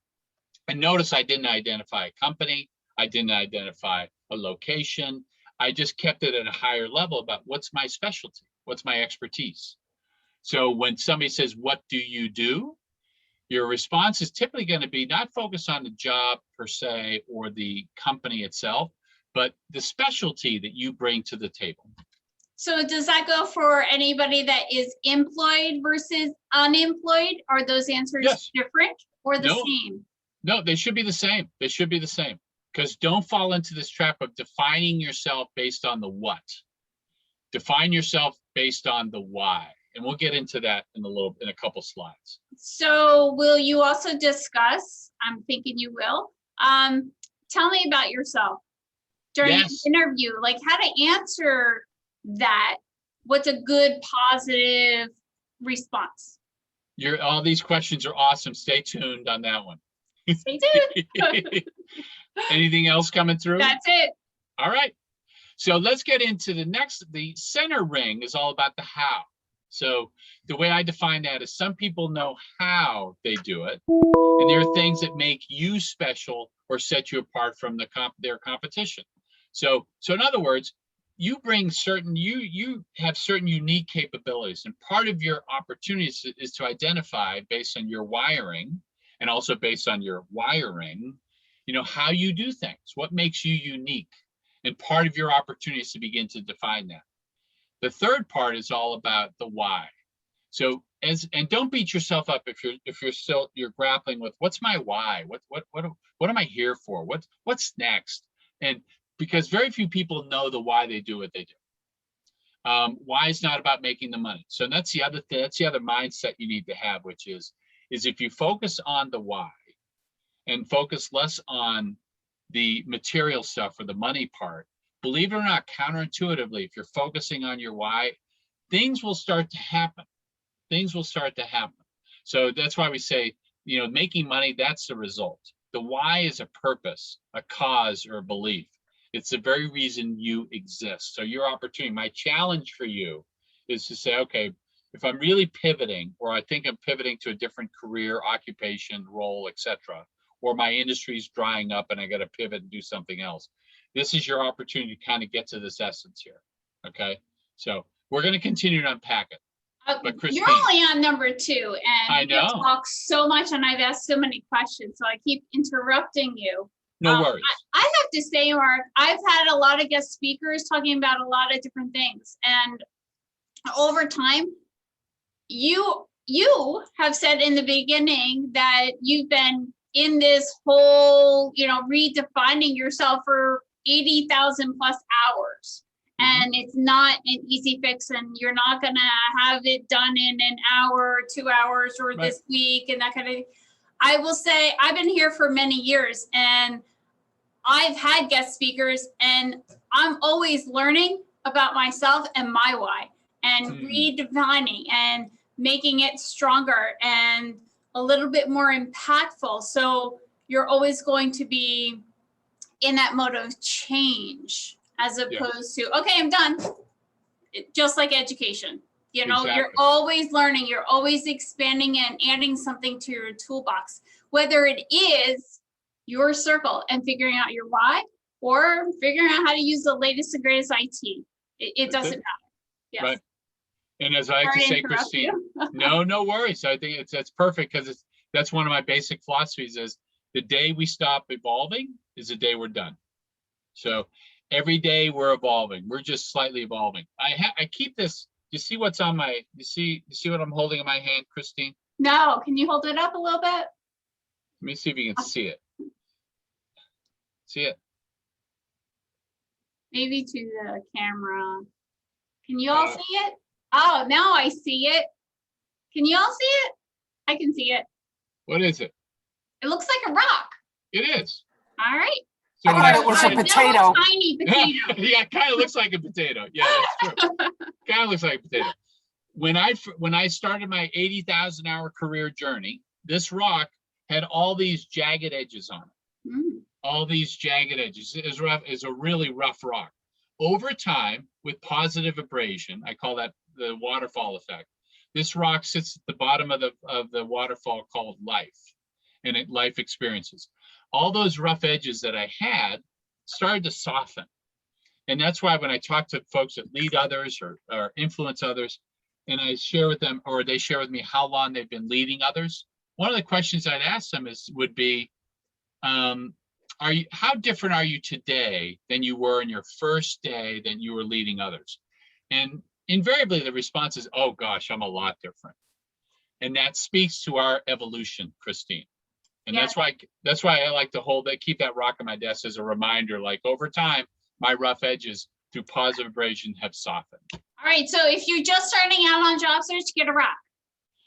And notice I didn't identify a company. I didn't identify a location. I just kept it at a higher level about what's my specialty, what's my expertise. So when somebody says, what do you do? Your response is typically going to be not focused on the job per se or the company itself, but the specialty that you bring to the table. So does that go for anybody that is employed versus unemployed? Are those answers different or the same? No, they should be the same. They should be the same. Because don't fall into this trap of defining yourself based on the what. Define yourself based on the why. And we'll get into that in a couple slides. So will you also discuss, I'm thinking you will, tell me about yourself during an interview, like how to answer that. What's a good positive response? All these questions are awesome. Stay tuned on that one. Stay tuned. Anything else coming through? That's it. All right. So let's get into the center ring is all about the how. So the way I define that is some people know how they do it, and there are things that make you special or set you apart from their competition. So in other words, you bring you have certain unique capabilities, and part of your opportunities is to identify based on your wiring and also based on your wiring, how you do things, what makes you unique, and part of your opportunity is to begin to define that. The third part is all about the why. So and don't beat yourself up if you're grappling with what's my why, what am I here for, what's next, and because very few people know the why they do what they do. Why is not about making the money. So that's the other thing. That's the other mindset you need to have, which is if you focus on the why and focus less on the material stuff or the money part, believe it or not, counterintuitively, if you're focusing on your why, things will start to happen. Things will start to happen. So that's why we say, making money, that's the result. The why is a purpose, a cause, or a belief. It's the very reason you exist. So your opportunity, my challenge for you is to say, okay, if I'm really pivoting, or I think I'm pivoting to a different career, occupation, role, etc., or my industry's drying up and I got to pivot and do something else, this is your opportunity to kind of get to this essence here. Okay, so we're going to continue to unpack it. But Christine, you're only on number 2, and I know. you talk so much, and I've asked so many questions, so I keep interrupting you. No worries. I have to say, Mark, I've had a lot of guest speakers talking about a lot of different things, and over time, you have said in the beginning that you've been in this whole, redefining yourself for 80,000 plus hours. And it's not an easy fix, and you're not going to have it done in an hour, 2 hours, or this week and that kind of thing. I will say I've been here for many years, and I've had guest speakers, and I'm always learning about myself and my why, and redefining and making it stronger and a little bit more impactful. So you're always going to be in that mode of change, as opposed to, okay, I'm done. Just like education. You know, Exactly. you're always learning, you're always expanding and adding something to your toolbox, whether it is your circle and figuring out your why, or figuring out how to use the latest and greatest IT. It That's doesn't it. matter. Yes. Right. And as I like Sorry to say, interrupt Christine, you. no worries. I think that's perfect, because that's one of my basic philosophies is the day we stop evolving is the day we're done. So every day we're evolving. We're just slightly evolving. I keep this. You see what's on my, you see what I'm holding in my hand, Christine? No, can you hold it up a little bit? Let me see if you can see it. See it? Maybe to the camera. Can you all see it? Oh, now I see it. Can you all see it? I can see it. What is it? It looks like a rock. It is. All right. So I thought it was a I know potato. a tiny potato. Yeah, it kind of looks like a potato. Yeah, that's true. Kind of looks like a potato. When I started my 80,000 hour career journey, this rock had all these jagged edges on it. Mm. All these jagged edges. It is rough. Is a really rough rock. Over time, with positive abrasion, I call that the waterfall effect. This rock sits at the bottom of the waterfall called life, and life experiences. All those rough edges that I had started to soften. And that's why when I talk to folks that lead others or influence others, and I share with them, or they share with me how long they've been leading others, one of the questions I'd ask them would be, how different are you today than you were in your first day that you were leading others? And invariably the response is, oh gosh, I'm a lot different. And that speaks to our evolution, Christine. And Yeah. that's why I like to keep that rock on my desk as a reminder, like over time, my rough edges through positive abrasion have softened. All right, so if you're just starting out on job search, get a rock.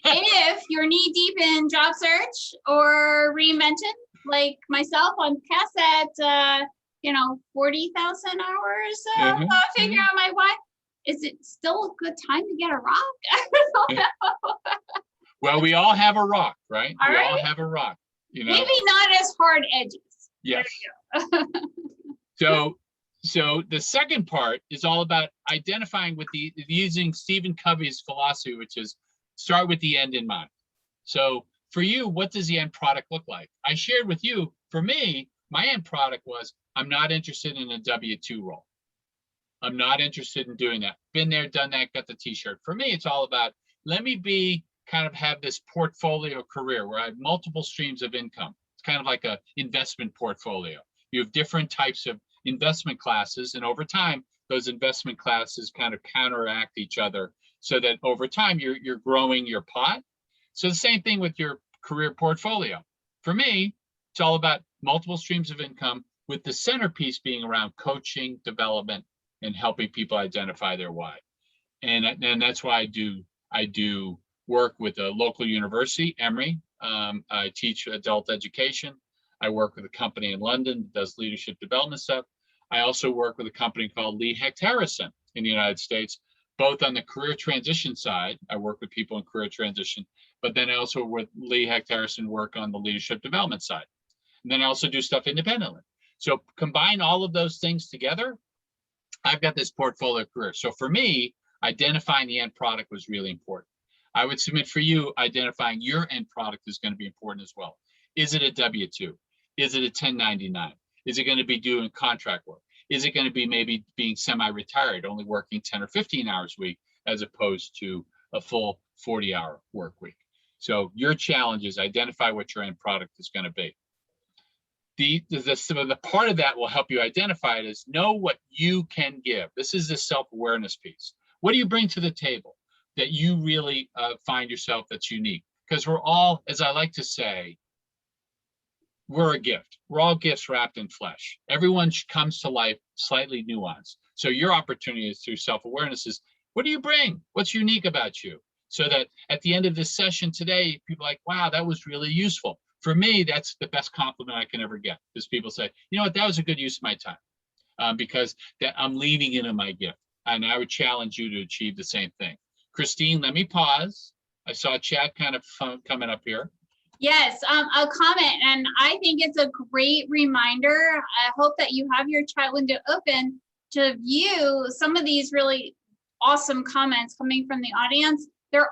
If you're knee deep in job search or reinvention, like myself, I'm past at 40,000 hours of figuring out my why. Is it still a good time to get a rock? I don't know. Well, we all have a rock, right? All we all right. have a rock. You know? Maybe not as hard edges. Yes. So the second part is all about identifying with using Stephen Covey's philosophy, which is start with the end in mind. So for you, what does the end product look like? I shared with you, for me, my end product was, I'm not interested in a W-2 role. I'm not interested in doing that. Been there, done that, got the t-shirt. For me, it's all about, let me have this portfolio career where I have multiple streams of income. It's kind of like an investment portfolio. You have different types of investment classes, and over time, those investment classes kind of counteract each other so that over time, you're growing your pot. So the same thing with your career portfolio. For me, it's all about multiple streams of income, with the centerpiece being around coaching, development, and helping people identify their why. And that's why I do work with a local university, Emory. I teach adult education. I work with a company in London that does leadership development stuff. I also work with a company called Lee Hecht Harrison in the United States, both on the career transition side. I work with people in career transition, but then I also with Lee Hecht Harrison work on the leadership development side. And then I also do stuff independently. So combine all of those things together, I've got this portfolio career. So for me, identifying the end product was really important. I would submit for you, identifying your end product is going to be important as well. Is it a W-2? Is it a 1099? Is it going to be doing contract work? Is it going to be maybe being semi-retired, only working 10 or 15 hours a week, as opposed to a full 40-hour work week? So your challenge is identify what your end product is going to be. The part of that will help you identify it is know what you can give. This is the self-awareness piece. What do you bring to the table that you really find yourself that's unique? Because we're all, as I like to say, we're a gift. We're all gifts wrapped in flesh. Everyone comes to life slightly nuanced. So your opportunity is through self-awareness is, what do you bring? What's unique about you? So that at the end of this session today, people are like, wow, that was really useful. For me, that's the best compliment I can ever get, because people say, you know what, that was a good use of my time, because I'm leaning into my gift. And I would challenge you to achieve the same thing. Christine, let me pause. I saw Chad kind of coming up here. Yes, a comment, and I think it's a great reminder. I hope that you have your chat window open to view some of these really awesome comments coming from the audience. There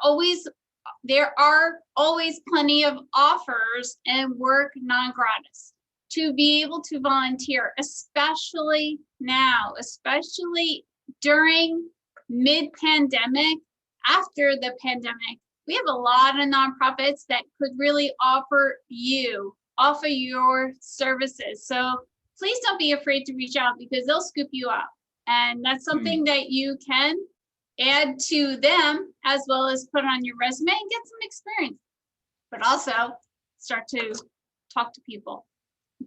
are always plenty of offers and work non-gratis to be able to volunteer, especially now, especially during mid-pandemic, after the pandemic. We have a lot of nonprofits that could really offer your services. So please don't be afraid to reach out, because they'll scoop you up. And that's something that you can add to them, as well as put on your resume and get some experience. But also start to talk to people.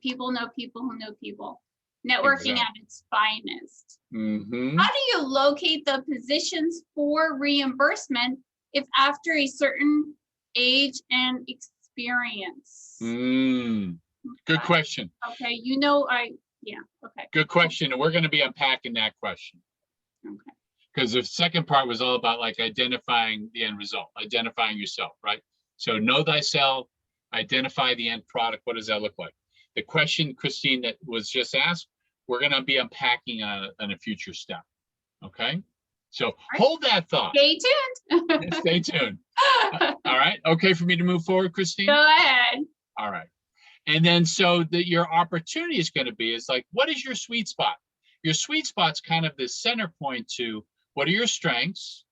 People know people who know people. Networking at its finest. How do you locate the positions for reimbursement if after a certain age and experience? Good question. Okay, okay. Good question. And we're going to be unpacking that question. Okay. Because the second part was all about like identifying the end result, identifying yourself, right? So know thyself, identify the end product. What does that look like? The question, Christine, that was just asked, we're going to be unpacking on a future step. Okay. So hold that thought. Stay tuned. Stay tuned. All right. Okay for me to move forward, Christine? Go ahead. All right. And then so your opportunity is going to be is like, what is your sweet spot? Your sweet spot's kind of the center point to what are your strengths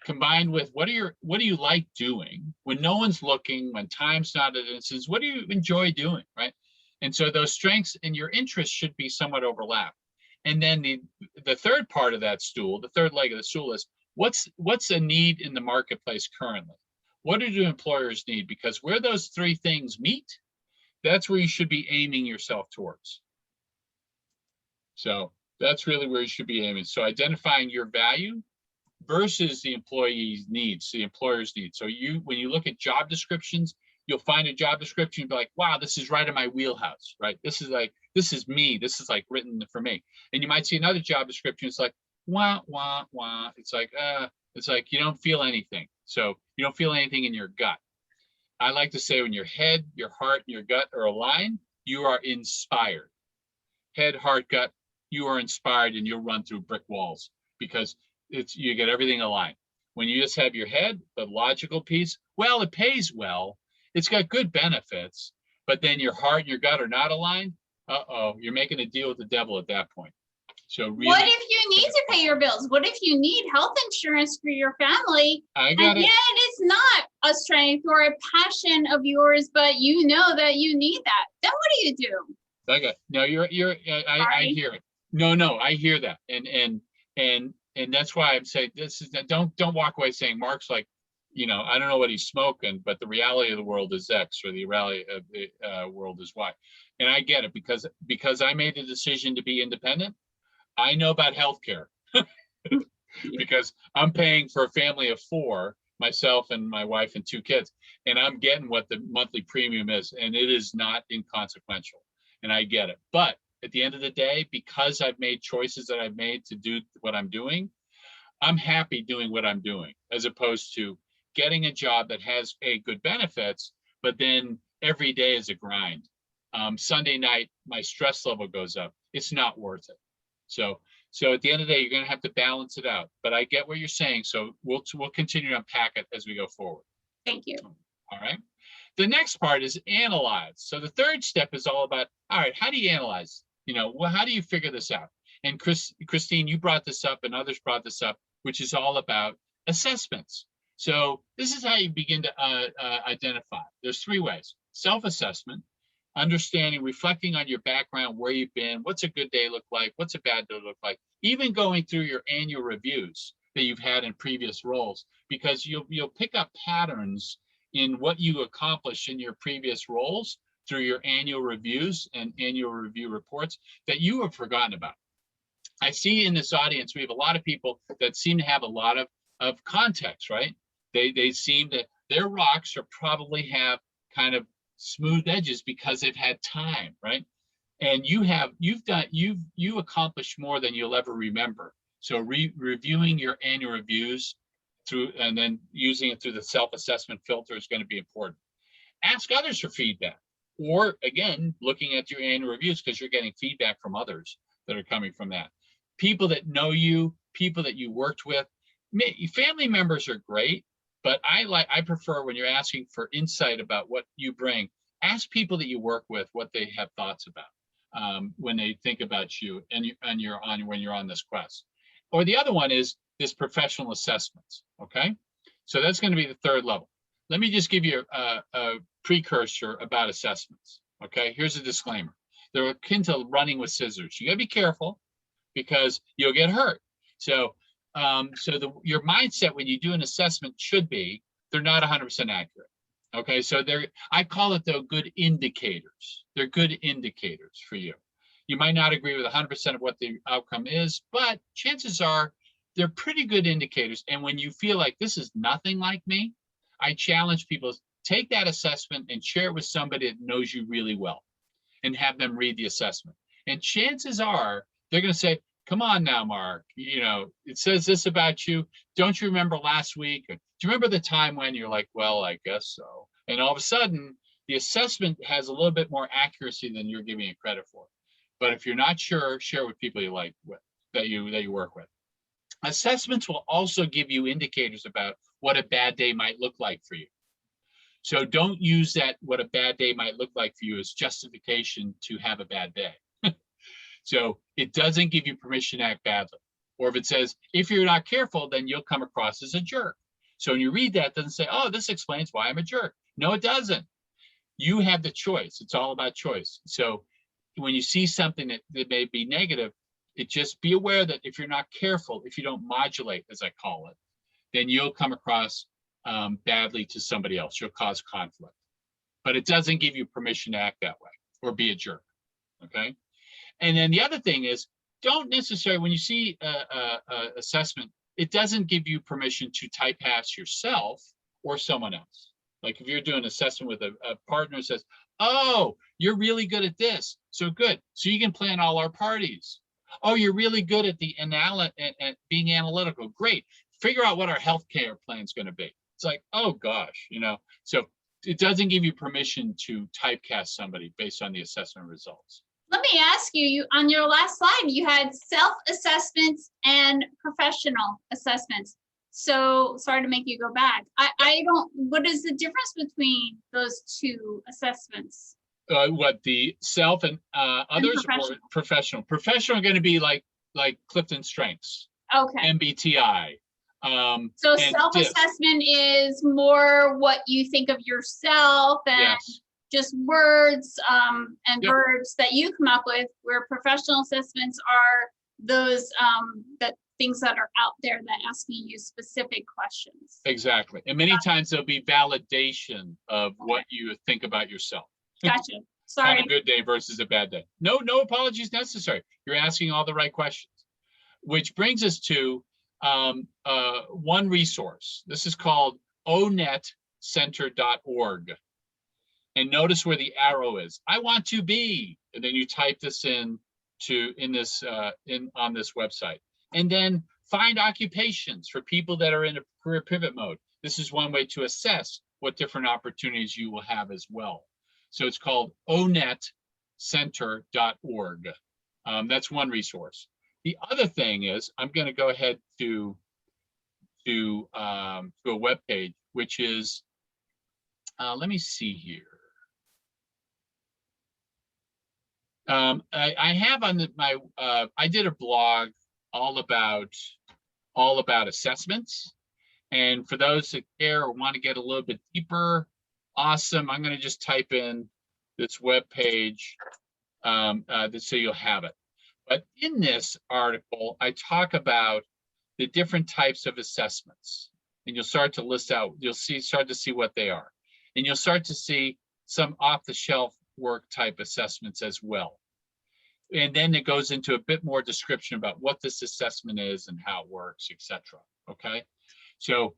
combined with what do you like doing when no one's looking, when time's not at instance, what do you enjoy doing, right? And so those strengths and your interests should be somewhat overlapped. And then the third part of that stool, the third leg of the stool is what's a need in the marketplace currently? What do employers need? Because where those three things meet, that's where you should be aiming yourself towards. So that's really where you should be aiming. So identifying your value versus the employee's needs, the employer's needs. So when you look at job descriptions, you'll find a job description and be like, wow, this is right in my wheelhouse, right? This is me. This is like written for me. And you might see another job description. It's like, wah, wah, wah. It's like you don't feel anything. So you don't feel anything in your gut. I like to say when your head, your heart, and your gut are aligned, you are inspired. Head, heart, gut, you are inspired and you'll run through brick walls because you get everything aligned. When you just have your head, the logical piece, well, it pays well, it's got good benefits, but then your heart and your gut are not aligned, you're making a deal with the devil at that point. So really, what if you need to pay your bills? What if you need health insurance for your family? I got it. Yet it's not a strength or a passion of yours, but you know that you need that. Then what do you do? Okay. No, I hear it. No, I hear that. And that's why I'm saying don't walk away saying Mark's like, I don't know what he's smoking, but the reality of the world is X or the reality of the world is Y. And I get it because I made the decision to be independent. I know about healthcare because I'm paying for a family of 4, myself and my wife and 2 kids, and I'm getting what the monthly premium is, and it is not inconsequential. And I get it. But at the end of the day, because I've made choices that I've made to do what I'm doing, I'm happy doing what I'm doing, as opposed to getting a job that has good benefits, but then every day is a grind. Sunday night, my stress level goes up. It's not worth it. So at the end of the day, you're going to have to balance it out. But I get what you're saying. So we'll continue to unpack it as we go forward. Thank you. All right. The next part is analyze. So the third step is all about, all right, how do you analyze? How do you figure this out? And Christine, you brought this up and others brought this up, which is all about assessments. So this is how you begin to identify. There's 3 ways: self-assessment, understanding, reflecting on your background, where you've been, what's a good day look like, what's a bad day look like, even going through your annual reviews that you've had in previous roles, because you'll pick up patterns in what you accomplished in your previous roles through your annual reviews and annual review reports that you have forgotten about. I see in this audience, we have a lot of people that seem to have a lot of context, right? They seem that their rocks are probably have kind of smooth edges because they've had time, right? And you accomplished more than you'll ever remember. So reviewing your annual reviews and then using it through the self-assessment filter is going to be important. Ask others for feedback, or again, looking at your annual reviews because you're getting feedback from others that are coming from that. People that know you people that you worked with. Family members are great, but I prefer when you're asking for insight about what you bring, ask people that you work with what they have thoughts about when they think about you and when you're on this quest. Or the other one is this professional assessments. Okay, so that's going to be the third level. Let me just give you a precursor about assessments. Okay, here's a disclaimer. They're akin to running with scissors. You got to be careful because you'll get hurt. So, your mindset when you do an assessment should be they're not 100% accurate. Okay, so I call it though good indicators. They're good indicators for you. You might not agree with 100% of what the outcome is, but chances are they're pretty good indicators. And when you feel like this is nothing like me, I challenge people, take that assessment and share it with somebody that knows you really well and have them read the assessment. And chances are they're going to say, come on now, Mark, it says this about you. Don't you remember last week? Or, do you remember the time when you're like, well, I guess so. And all of a sudden, the assessment has a little bit more accuracy than you're giving it credit for. But if you're not sure, share with people that you work with. Assessments will also give you indicators about what a bad day might look like for you. So don't use that, what a bad day might look like for you, as justification to have a bad day. So it doesn't give you permission to act badly. Or if it says, if you're not careful, then you'll come across as a jerk. So when you read that, it doesn't say, oh, this explains why I'm a jerk. No, it doesn't. You have the choice. It's all about choice. So when you see something that may be negative, just be aware that if you're not careful, if you don't modulate, as I call it, then you'll come across badly to somebody else. You'll cause conflict. But it doesn't give you permission to act that way or be a jerk. Okay. And then the other thing is, don't necessarily, when you see a assessment, it doesn't give you permission to typepass yourself or someone else. Like if you're doing an assessment with a partner who says, oh, you're really good at this. So good. So you can plan all our parties. Oh, you're really good at at being analytical. Great. Figure out what our healthcare plan is going to be. It's like, oh gosh, so it doesn't give you permission to typecast somebody based on the assessment results. Let me ask you, on your last slide, you had self-assessments and professional assessments. So sorry to make you go back. What is the difference between those two assessments? What, the self and others, or professional? Professional are going to be like Clifton Strengths. Okay. MBTI. So self-assessment is more what you think of yourself and yes. Just words and verbs that you come up with, where professional assessments are those that things that are out there that asking you specific questions. Exactly. And many times there'll be validation of what you think about yourself. Gotcha. Sorry. Have a good day versus a bad day. No apologies necessary. You're asking all the right questions, which brings us to one resource. This is called onetcenter.org. And notice where the arrow is. I want to be, and then you type this on this website. And then find occupations for people that are in a career pivot mode. This is one way to assess what different opportunities you will have as well. So it's called onetcenter.org. That's one resource. The other thing is, I'm going to go ahead to a web page, which is, let me see here. I have on I did a blog all about assessments, and for those that care or want to get a little bit deeper, awesome. I'm going to just type in this web page so you'll have it. But in this article, I talk about the different types of assessments, and you'll start to list out. Start to see what they are, and you'll start to see some off-the-shelf work type assessments as well. And then it goes into a bit more description about what this assessment is and how it works, etc. Okay, so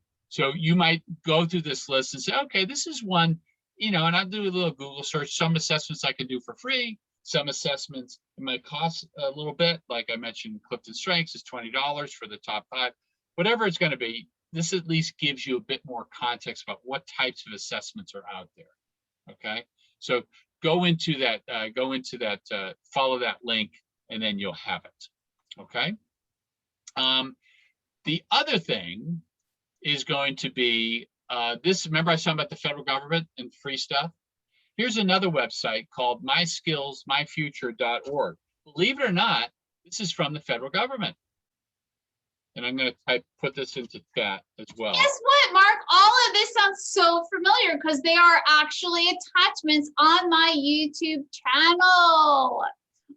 you might go through this list and say, okay, this is one, and I'll do a little Google search. Some assessments I can do for free. Some assessments it might cost a little bit. Like I mentioned, Clifton Strengths is $20 for the top 5. Whatever it's going to be, this at least gives you a bit more context about what types of assessments are out there. Okay, so go into that, follow that link, and then you'll have it. Okay. The other thing is going to be this. Remember I was talking about the federal government and free stuff? Here's another website called myskillsmyfuture.org. Believe it or not, this is from the federal government. And I'm going to put this into chat as well. Guess what, Mark? All of this sounds so familiar because they are actually attachments on my YouTube channel.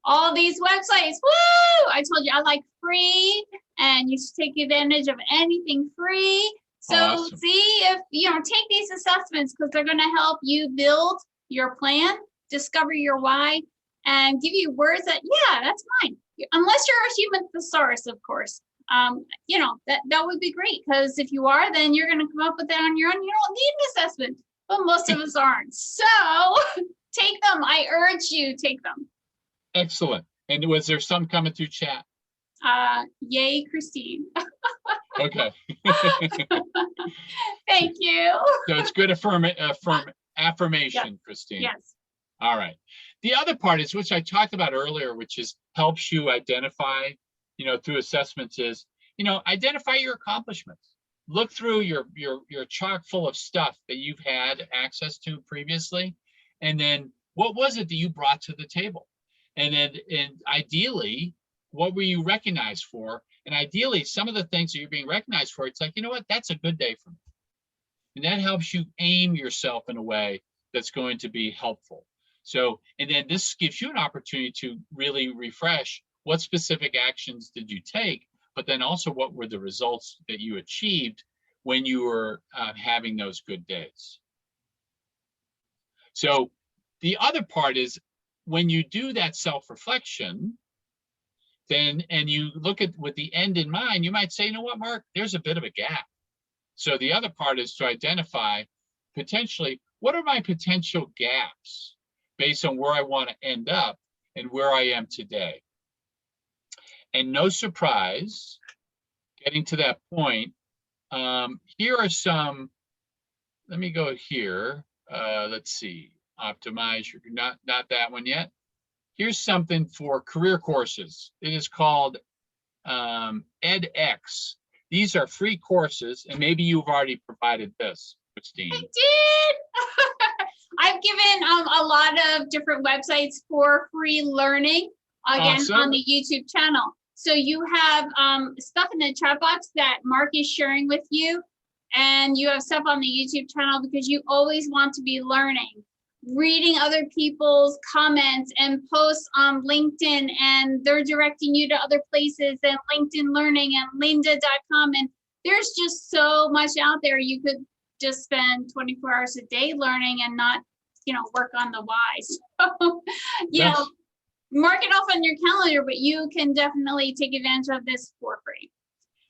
All these websites, woo! I told you I like free, and you should take advantage of anything free. So Awesome. see if, take these assessments because they're going to help you build your plan, discover your why, and give you words that, yeah, that's mine. Unless you're a human thesaurus, of course. That would be great because if you are, then you're going to come up with that on your own. You don't need an assessment, but most of us aren't. So take them. I urge you, take them. Excellent. And was there some coming through chat? Yay, Christine. Okay. Thank you. So it's good affirmation, Yes. Christine. Yes. All right. The other part is, which I talked about earlier, which is helps you identify, through assessments is, identify your accomplishments. Look through your chock full of stuff that you've had access to previously. And then what was it that you brought to the table? And ideally, what were you recognized for? And ideally, some of the things that you're being recognized for, it's like, you know what, that's a good day for me. And that helps you aim yourself in a way that's going to be helpful. So, and then this gives you an opportunity to really refresh what specific actions did you take, but then also what were the results that you achieved when you were having those good days. So the other part is when you do that self-reflection, then, and you look at with the end in mind, you might say, you know what, Mark, there's a bit of a gap. So the other part is to identify potentially, what are my potential gaps based on where I want to end up and where I am today? And no surprise, getting to that point, here are some, let me go here. Let's see, optimize, not that one yet. Here's something for career courses. It is called edX. These are free courses, and maybe you've already provided this, Christine. I did. I've given a lot of different websites for free learning, again, Awesome. On the YouTube channel. So you have stuff in the chat box that Mark is sharing with you, and you have stuff on the YouTube channel because you always want to be learning, reading other people's comments and posts on LinkedIn, and they're directing you to other places, and LinkedIn Learning and lynda.com. And there's just so much out there. You could just spend 24 hours a day learning and not, work on the whys. So, Yes. Mark it off on your calendar, but you can definitely take advantage of this for free.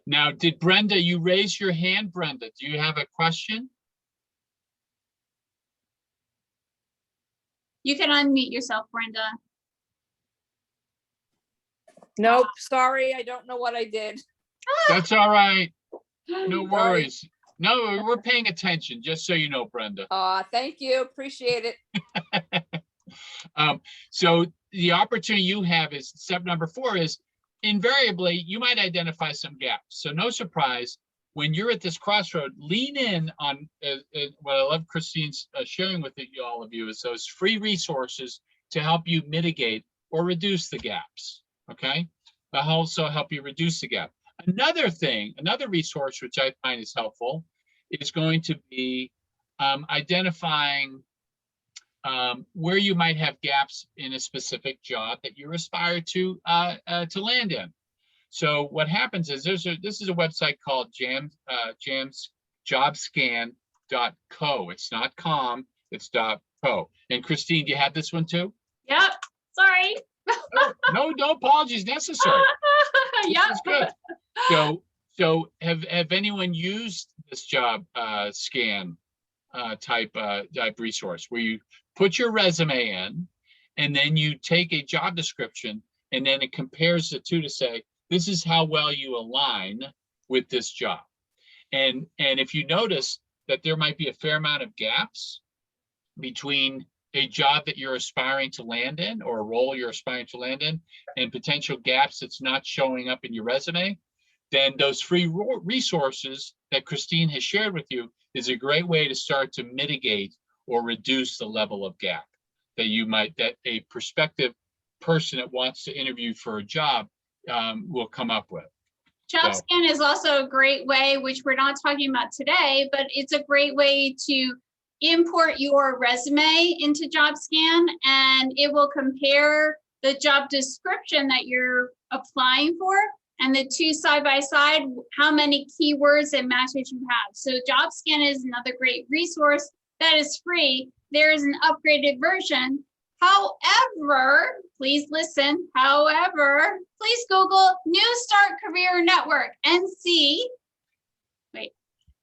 Now, did Brenda, you raise your hand, Brenda? Do you have a question? You can unmute yourself, Brenda. Nope, sorry, I don't know what I did. That's all right. No Sorry. worries. No, we're paying attention, just so you know, Brenda. Thank you, appreciate it. So the opportunity you have is step number 4 is invariably you might identify some gaps. So no surprise, when you're at this crossroad, lean in on what I love Christine's sharing with all of you is those free resources to help you mitigate or reduce the gaps. Okay, but also help you reduce the gap. Another thing, another resource which I find is helpful is going to be identifying where you might have gaps in a specific job that you aspire to land in. So what happens is this is a website called jobscan.co. It's not com, it's .co. And Christine, do you have this one too? Yep, sorry. No apologies necessary. Yep. This is good. So have anyone used this job scan type resource where you put your resume in and then you take a job description and then it compares the two to say, this is how well you align with this job. And if you notice that there might be a fair amount of gaps between a job that you're aspiring to land in or a role you're aspiring to land in and potential gaps that's not showing up in your resume, then those free resources that Christine has shared with you is a great way to start to mitigate or reduce the level of gap that a prospective person that wants to interview for a job will come up with. JobScan is also a great way, which we're not talking about today, but it's a great way to import your resume into JobScan, and it will compare the job description that you're applying for and the two side by side, how many keywords and matches you have. So JobScan is another great resource that is free. There is an upgraded version. However, please listen. However, please Google New Start Career Network, NC. Wait,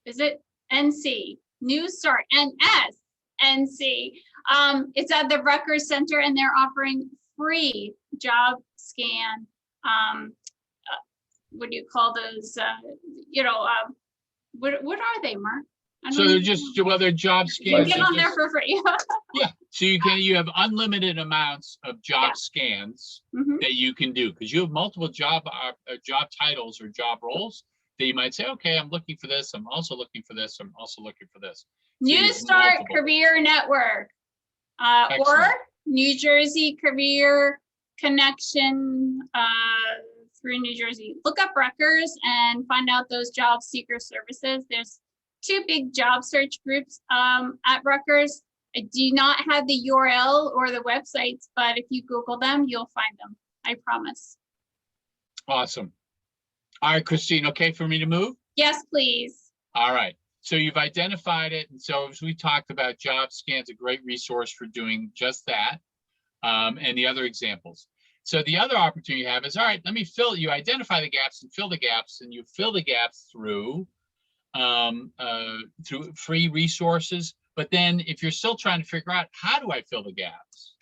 is it NC? New Start, NS, NC. It's at the Rutgers Center, and they're offering free job scan. What do you call those? What are they, Mark? So they're just, well, they're job scans. Get on there for free. Yeah, so you have unlimited amounts of job scans that you can do, because you have multiple job titles or job roles that you might say, okay, I'm looking for this, I'm also looking for this, I'm also looking for this. So New Start Career Network, or New Jersey Career Connection through New Jersey. Look up Rutgers and find out those job seeker services. There's two big job search groups at Rutgers. I do not have the URL or the websites, but if you Google them, you'll find them. I promise. Awesome. All right, Christine, okay for me to move? Yes, please. All right. So you've identified it. And so as we talked about, JobScan's a great resource for doing just that, and the other examples. So the other opportunity you have is, all right, let me you identify the gaps and fill the gaps, and you fill the gaps through free resources. But then if you're still trying to figure out, how do I fill the gaps?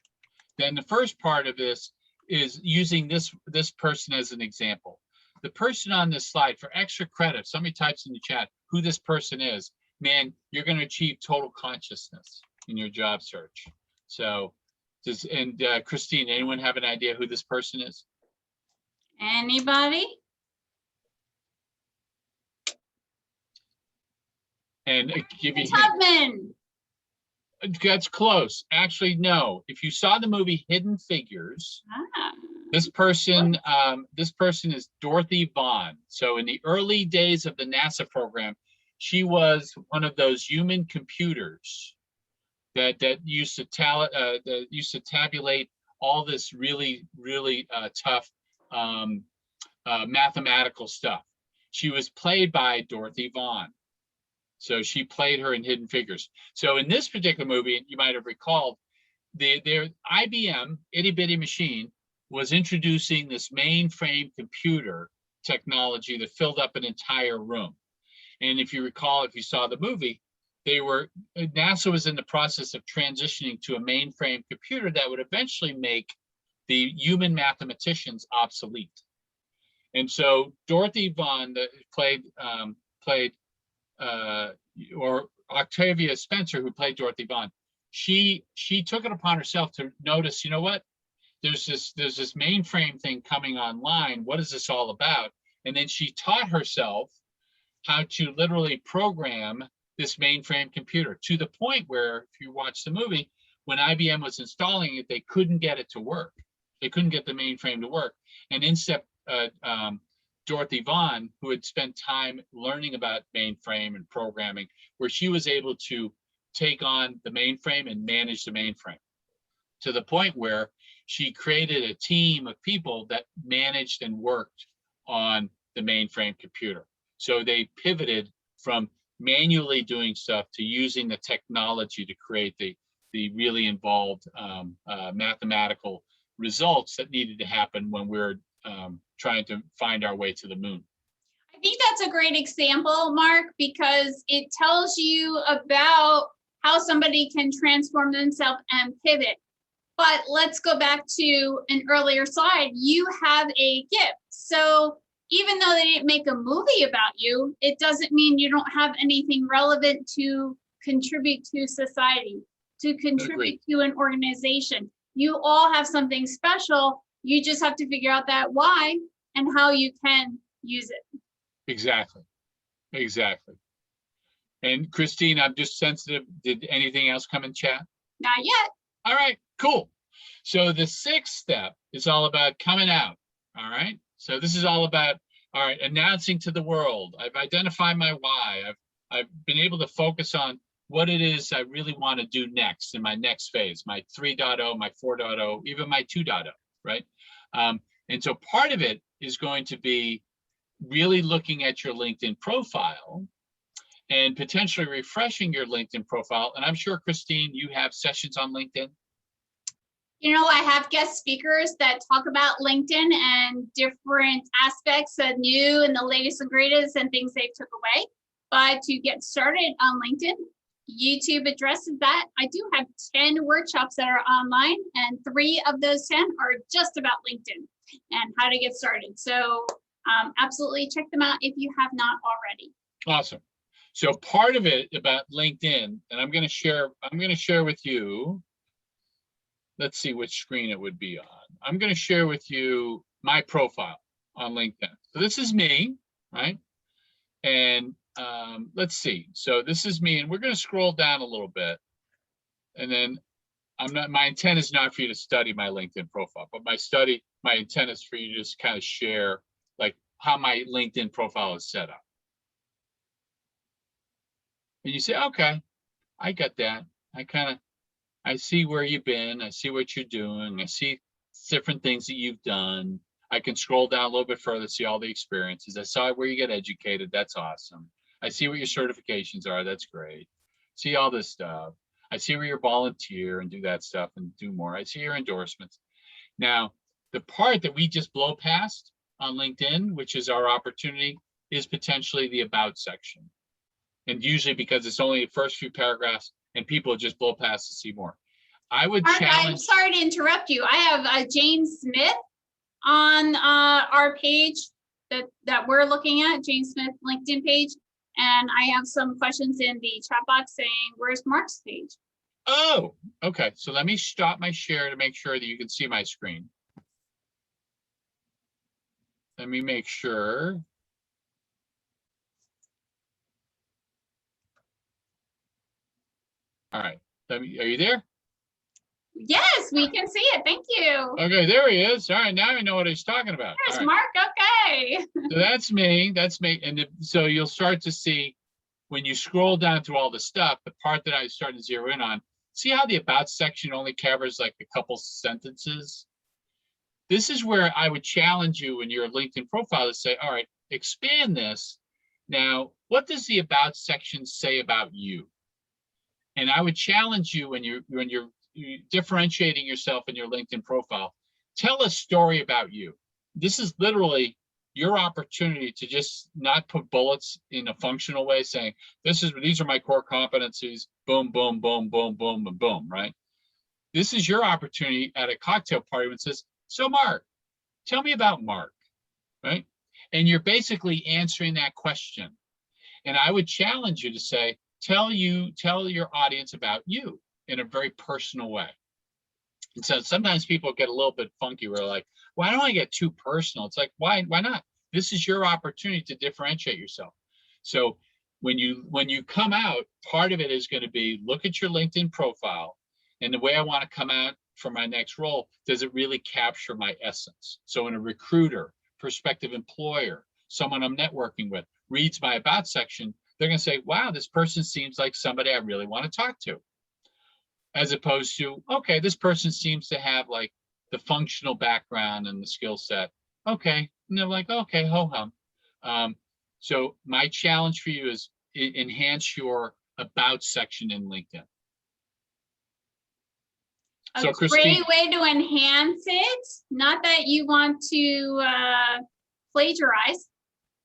Then the first part of this is using this person as an example. The person on this slide, for extra credit, somebody types in the chat who this person is, man, you're going to achieve total consciousness in your job search. So Christine, anyone have an idea who this person is? Anybody? And give you Tubman. That's close. Actually, no. If you saw the movie Hidden Figures, this person is Dorothy Vaughan. So in the early days of the NASA program, she was one of those human computers that used to tabulate all this really tough mathematical stuff. She was played by Dorothy Vaughan. So she played her in Hidden Figures. So in this particular movie, you might have recalled, their IBM itty bitty machine was introducing this mainframe computer technology that filled up an entire room. And if you recall, if you saw the movie, NASA was in the process of transitioning to a mainframe computer that would eventually make the human mathematicians obsolete. And so Dorothy Vaughan or Octavia Spencer, who played Dorothy Vaughan, she took it upon herself to notice, you know what, there's this mainframe thing coming online. What is this all about? And then she taught herself how to literally program this mainframe computer, to the point where, if you watch the movie, when IBM was installing it, they couldn't get it to work. They couldn't get the mainframe to work. And in stepped Dorothy Vaughan, who had spent time learning about mainframe and programming, where she was able to take on the mainframe and manage the mainframe, to the point where she created a team of people that managed and worked on the mainframe computer. So they pivoted from manually doing stuff to using the technology to create the really involved mathematical results that needed to happen when we're trying to find our way to the moon. I think that's a great example, Mark, because it tells you about how somebody can transform themselves and pivot. But let's go back to an earlier slide. You have a gift. So even though they didn't make a movie about you, it doesn't mean you don't have anything relevant to contribute to society, to contribute to an organization. You all have something special. You just have to figure out that why and how you can use it. Exactly. Exactly. And Christine, I'm just sensitive. Did anything else come in chat? Not yet. All right, cool. So the sixth step is all about coming out. All right. So this is all about, all right, announcing to the world. I've identified my why. I've been able to focus on what it is I really want to do next in my next phase, my 3.0, my 4.0, even my 2.0, right? And so part of it is going to be really looking at your LinkedIn profile and potentially refreshing your LinkedIn profile. And I'm sure, Christine, you have sessions on LinkedIn. You know, I have guest speakers that talk about LinkedIn and different aspects of new and the latest and greatest and things they took away. But to get started on LinkedIn, YouTube addresses that. I do have 10 workshops that are online, and 3 of those 10 are just about LinkedIn and how to get started. So absolutely check them out if you have not already. Awesome. So part of it about LinkedIn, and I'm going to share with you, let's see which screen it would be on. I'm going to share with you my profile on LinkedIn. So this is me, right? And let's see. So this is me, and we're going to scroll down a little bit. And then my intent is not for you to study my LinkedIn profile, but my intent is for you to just kind of share like how my LinkedIn profile is set up. And you say, okay, I got that. I see where you've been. I see what you're doing. I see different things that you've done. I can scroll down a little bit further, see all the experiences. I saw where you get educated. That's awesome. I see what your certifications are. That's great. See all this stuff. I see where you volunteer and do that stuff and do more. I see your endorsements. Now, the part that we just blow past on LinkedIn, which is our opportunity, is potentially the about section. And usually because it's only the first few paragraphs and people just blow past to see more. I would challenge. I'm sorry to interrupt you. I have James Smith on our page that we're looking at, James Smith LinkedIn page. And I have some questions in the chat box saying, where's Mark's page? Oh, okay. So let me stop my share to make sure that you can see my screen. Let me make sure. All right. Are you there? Yes, we can see it. Thank you. Okay, there he is. All right, now I know what he's talking about. There's right. Mark. Okay. So that's me. That's me. And so you'll start to see when you scroll down through all the stuff, the part that I started to zero in on, see how the about section only covers like a couple sentences? This is where I would challenge you in your LinkedIn profile to say, all right, expand this. Now, what does the about section say about you? And I would challenge you when you're differentiating yourself in your LinkedIn profile, tell a story about you. This is literally your opportunity to just not put bullets in a functional way saying, these are my core competencies, boom, boom, boom, boom, boom, and boom, right? This is your opportunity at a cocktail party when it says, so Mark, tell me about Mark, right? And you're basically answering that question. And I would challenge you to say, tell your audience about you in a very personal way. And so sometimes people get a little bit funky. We're like, why don't I get too personal? It's like, why not? This is your opportunity to differentiate yourself. So when you come out, part of it is going to be look at your LinkedIn profile, and the way I want to come out for my next role, does it really capture my essence? So when a recruiter, prospective employer, someone I'm networking with reads my about section, they're going to say, wow, this person seems like somebody I really want to talk to. As opposed to, okay, this person seems to have like the functional background and the skill set. Okay, and they're like, okay, ho-hum. So my challenge for you is enhance your about section in LinkedIn. So a Christine, great way to enhance it. Not that you want to plagiarize,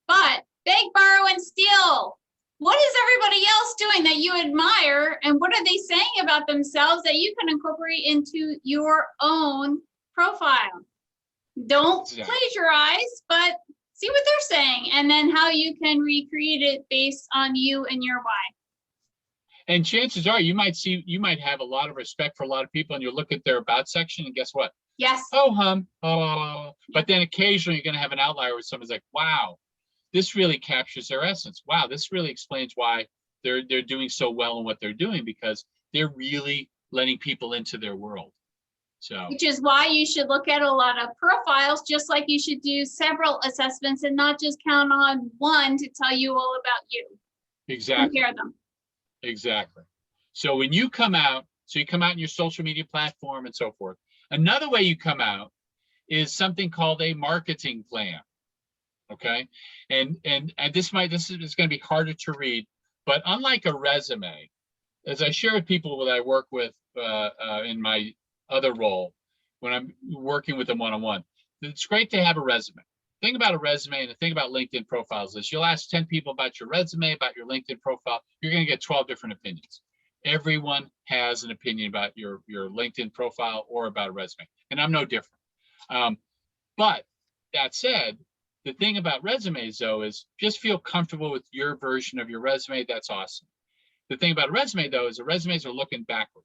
but beg, borrow, and steal. What is everybody else doing that you admire, and what are they saying about themselves that you can incorporate into your own profile? Don't plagiarize, but see what they're saying, and then how you can recreate it based on you and your why. And chances are you might have a lot of respect for a lot of people, and you look at their about section, and guess what? Yes. Oh, hum. Oh. But then occasionally you're going to have an outlier where someone's like, wow, this really captures their essence. Wow, this really explains why they're doing so well in what they're doing, because they're really letting people into their world. So, which is why you should look at a lot of profiles, just like you should do several assessments and not just count on one to tell you all about you. exactly. Compare them. Exactly. So when you come out, so you come out in your social media platform and so forth. Another way you come out is something called a marketing plan. Okay. And this is going to be harder to read, but unlike a resume, as I share with people that I work with in my other role, when I'm working with them one-on-one, it's great to have a resume. The thing about a resume and the thing about LinkedIn profiles is you'll ask 10 people about your resume, about your LinkedIn profile, you're going to get 12 different opinions. Everyone has an opinion about your LinkedIn profile or about a resume, and I'm no different. But that said, the thing about resumes, though, is just feel comfortable with your version of your resume. That's awesome. The thing about a resume, though, is the resumes are looking backward.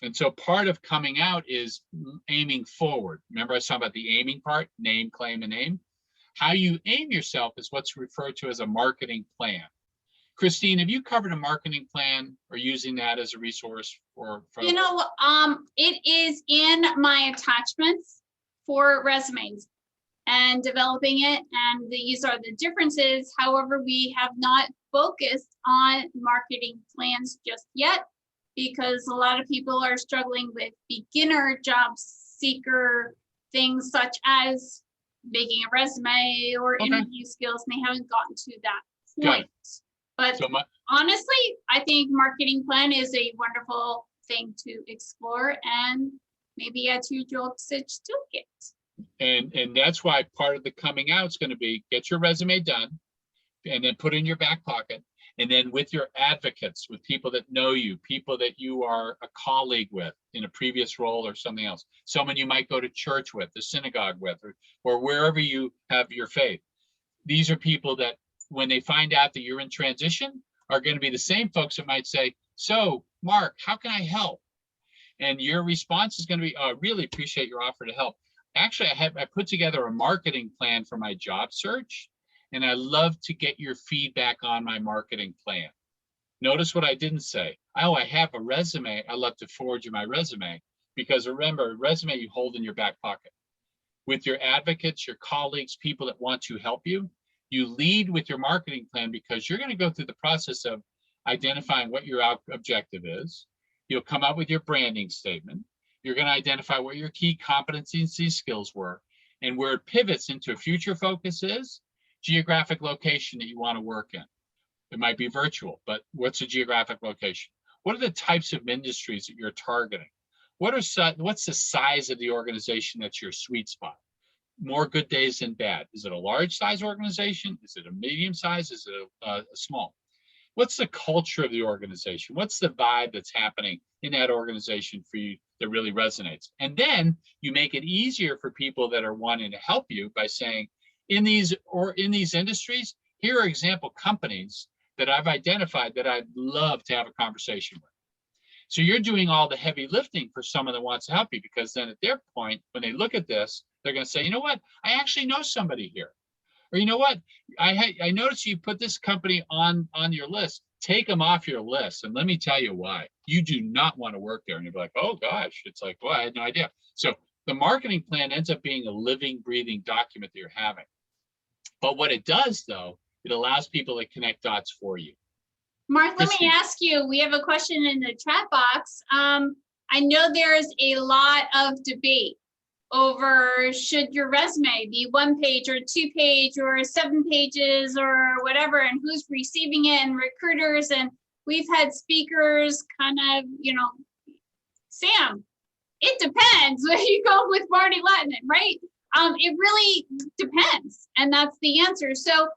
And so part of coming out is aiming forward. Remember I was talking about the aiming part, name, claim, and aim? How you aim yourself is what's referred to as a marketing plan. Christine, have you covered a marketing plan or using that as a resource for? You know, it is in my attachments for resumes and developing it, and these are the differences. However, we have not focused on marketing plans just yet, because a lot of people are struggling with beginner job seeker things such as making a resume or interview skills, and they haven't gotten to that point. But so honestly, I think marketing plan is a wonderful thing to explore and maybe add to your job search toolkit. And that's why part of the coming out is going to be get your resume done and then put it in your back pocket. And then with your advocates, with people that know you, people that you are a colleague with in a previous role or something else, someone you might go to church with, the synagogue with, or wherever you have your faith. These are people that when they find out that you're in transition are going to be the same folks that might say, so Mark, how can I help? And your response is going to be, oh, I really appreciate your offer to help. Actually, I put together a marketing plan for my job search, and I love to get your feedback on my marketing plan. Notice what I didn't say. Oh, I have a resume. I love to forward you my resume, because remember, a resume you hold in your back pocket. With your advocates, your colleagues, people that want to help you, you lead with your marketing plan, because you're going to go through the process of identifying what your objective is. You'll come up with your branding statement. You're going to identify what your key competencies and skills were, and where it pivots into a future focus is geographic location that you want to work in. It might be virtual, but what's a geographic location? What are the types of industries that you're targeting? What's the size of the organization that's your sweet spot? More good days than bad. Is it a large size organization? Is it a medium size? Is it a small? What's the culture of the organization? What's the vibe that's happening in that organization for you that really resonates? And then you make it easier for people that are wanting to help you by saying, in these industries, here are example companies that I've identified that I'd love to have a conversation with. So you're doing all the heavy lifting for someone that wants to help you, because then at their point, when they look at this, they're going to say, you know what, I actually know somebody here. Or you know what, I noticed you put this company on your list. Take them off your list. And let me tell you why. You do not want to work there. And you'll be like, oh gosh, it's like, well, I had no idea. So the marketing plan ends up being a living, breathing document that you're having. But what it does, though, it allows people to connect dots for you. Mark, let me ask you, we have a question in the chat box. I know there's a lot of debate over should your resume be 1 page or 2 page or 7 pages or whatever, and who's receiving it, and recruiters. And we've had speakers kind of, Sam, it depends. You go with Marty Latin, right? It really depends. And that's the answer. So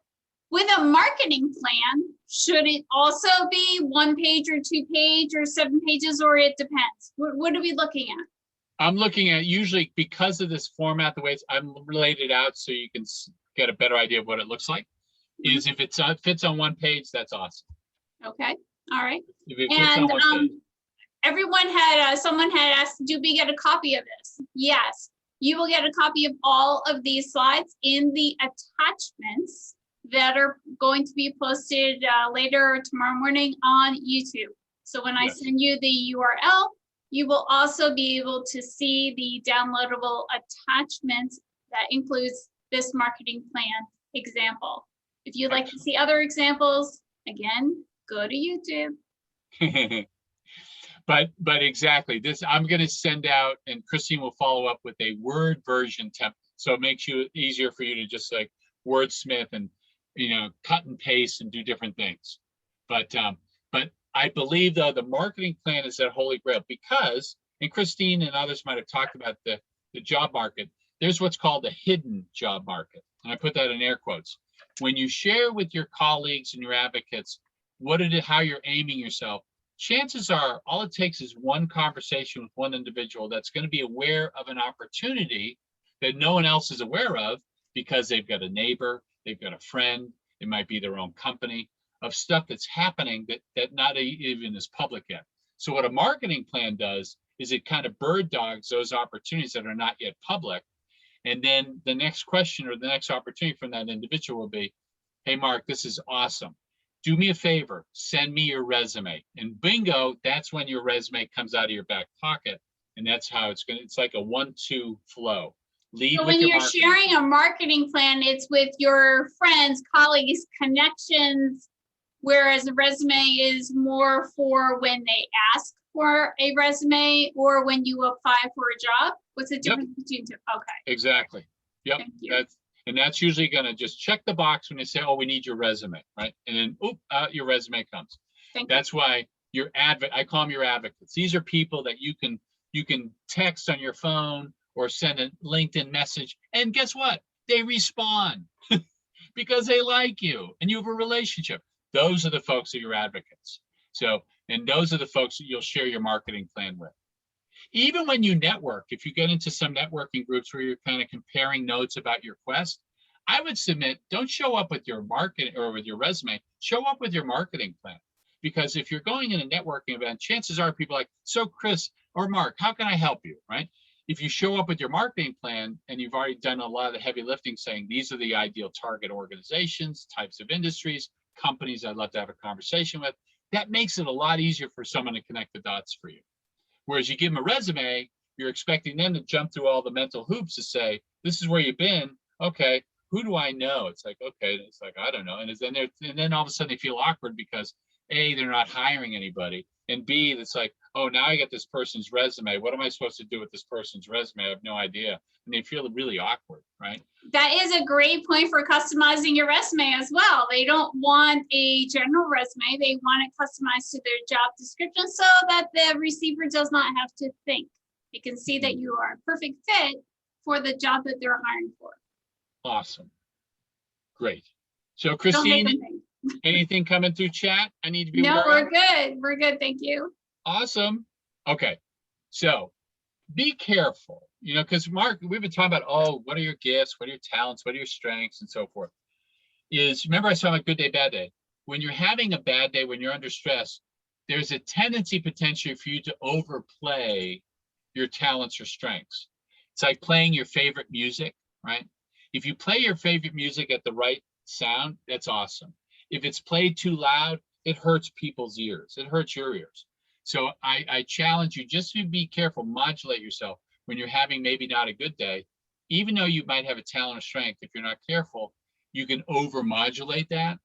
with a marketing plan, should it also be 1 page or 2 page or 7 pages, or it depends? What are we looking at? I'm looking at, usually because of this format, the way I'm laid it out so you can get a better idea of what it looks like, is if it fits on 1 page, that's awesome. Okay, all right. If it fits on 1 page. Everyone had, someone had asked, do we get a copy of this? Yes, you will get a copy of all of these slides in the attachments that are going to be posted later tomorrow morning on YouTube. So when I Yes. send you the URL, you will also be able to see the downloadable attachment that includes this marketing plan example. If you'd like to see other examples, again, go to YouTube. But exactly this, I'm going to send out, and Christine will follow up with a Word version template. So it makes you easier for you to just like wordsmith and, cut and paste and do different things. But I believe though the marketing plan is that holy grail because, and Christine and others might have talked about the job market. There's what's called the hidden job market. And I put that in air quotes. When you share with your colleagues and your advocates, how you're aiming yourself, chances are all it takes is one conversation with one individual that's going to be aware of an opportunity that no one else is aware of because they've got a neighbor, they've got a friend, it might be their own company, of stuff that's happening that not even is public yet. So what a marketing plan does is it kind of bird dogs those opportunities that are not yet public. And then the next question or the next opportunity from that individual will be, hey, Mark, this is awesome. Do me a favor, send me your resume. And bingo, that's when your resume comes out of your back pocket. And that's how it's like a 1-2 flow. Lead So with when your you're marketing. sharing a marketing plan, it's with your friends, colleagues, connections, whereas a resume is more for when they ask for a resume or when you apply for a job. What's the difference between two? Okay. Exactly. Yep. Thank you. That's usually going to just check the box when they say, oh, we need your resume, right? And then, your resume comes. That's why I call them your advocates. These are people that you can text on your phone or send a LinkedIn message. And guess what? They respond because they like you and you have a relationship. Those are the folks that are your advocates. And those are the folks that you'll share your marketing plan with. Even when you network, if you get into some networking groups where you're kind of comparing notes about your quest, I would submit, don't show up with your marketing or with your resume, show up with your marketing plan. Because if you're going in a networking event, chances are people are like, so Chris or Mark, how can I help you, right? If you show up with your marketing plan and you've already done a lot of the heavy lifting saying, these are the ideal target organizations, types of industries, companies I'd love to have a conversation with, that makes it a lot easier for someone to connect the dots for you. Whereas you give them a resume, you're expecting them to jump through all the mental hoops to say, this is where you've been. Okay, who do I know? It's like, okay, it's like, I don't know. And then all of a sudden they feel awkward because A, they're not hiring anybody. And B, it's like, oh, now I get this person's resume. What am I supposed to do with this person's resume? I have no idea. And they feel really awkward, right? That is a great point for customizing your resume as well. They don't want a general resume. They want it customized to their job description so that the receiver does not have to think. They can see that you are a perfect fit for the job that they're hiring for. Awesome. Great. So Christine, Don't make them think. anything coming through chat I need to be No, aware of? we're good. We're good. Thank you. Awesome. Okay. So be careful, because Mark, we've been talking about, oh, what are your gifts? What are your talents? What are your strengths and so forth? Remember I saw a good day, bad day. When you're having a bad day, when you're under stress, there's a tendency potentially for you to overplay your talents or strengths. It's like playing your favorite music, right? If you play your favorite music at the right sound, that's awesome. If it's played too loud, it hurts people's ears. It hurts your ears. So I challenge you just to be careful, modulate yourself when you're having maybe not a good day. Even though you might have a talent or strength, if you're not careful, you can over-modulate that,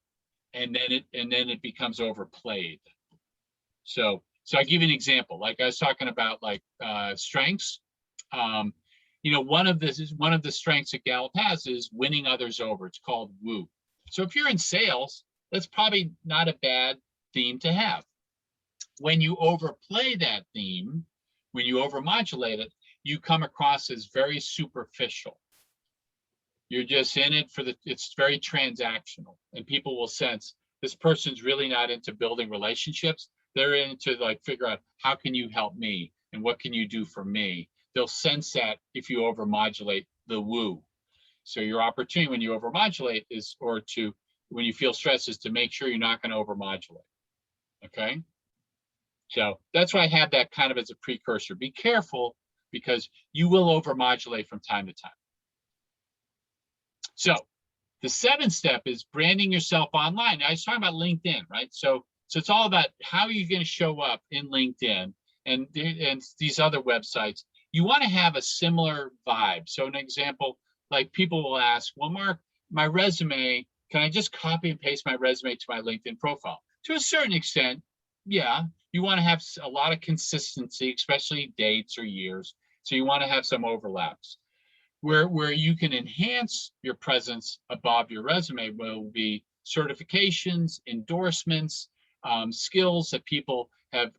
and then it becomes overplayed. So I'll give you an example. Like I was talking about, like strengths. One of the strengths that Gallup has is winning others over. It's called woo. So if you're in sales, that's probably not a bad theme to have. When you overplay that theme, when you overmodulate it, you come across as very superficial. You're just in it it's very transactional, and people will sense this person's really not into building relationships. They're into like figure out how can you help me and what can you do for me. They'll sense that if you overmodulate the woo. So your opportunity when you overmodulate when you feel stress is to make sure you're not going to overmodulate. Okay. So that's why I have that kind of as a precursor. Be careful because you will overmodulate from time to time. So The seventh step is branding yourself online. I was talking about LinkedIn, right? So it's all about how you're going to show up in LinkedIn and these other websites. You want to have a similar vibe. So an example, like people will ask, well, Mark, my resume, can I just copy and paste my resume to my LinkedIn profile? To a certain extent, yeah. You want to have a lot of consistency, especially dates or years. So you want to have some overlaps. Where you can enhance your presence above your resume will be certifications, endorsements, skills that people have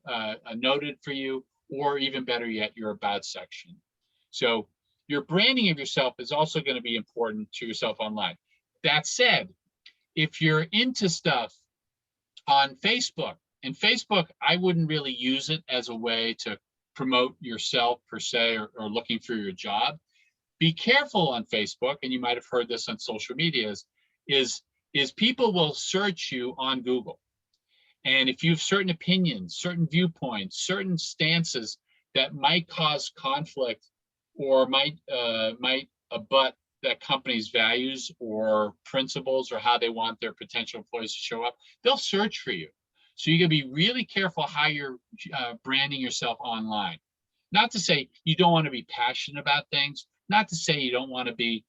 noted for you, or even better yet, your about section. So your branding of yourself is also going to be important to yourself online. That said, if you're into stuff on Facebook, and Facebook, I wouldn't really use it as a way to promote yourself per se, or looking for your job. Be careful on Facebook, and you might have heard this on social medias, is people will search you on Google. And if you have certain opinions, certain viewpoints, certain stances that might cause conflict or might abut that company's values or principles or how they want their potential employees to show up, they'll search for you. So you gotta be really careful how you're branding yourself online. Not to say you don't want to be passionate about things, not to say you don't want to be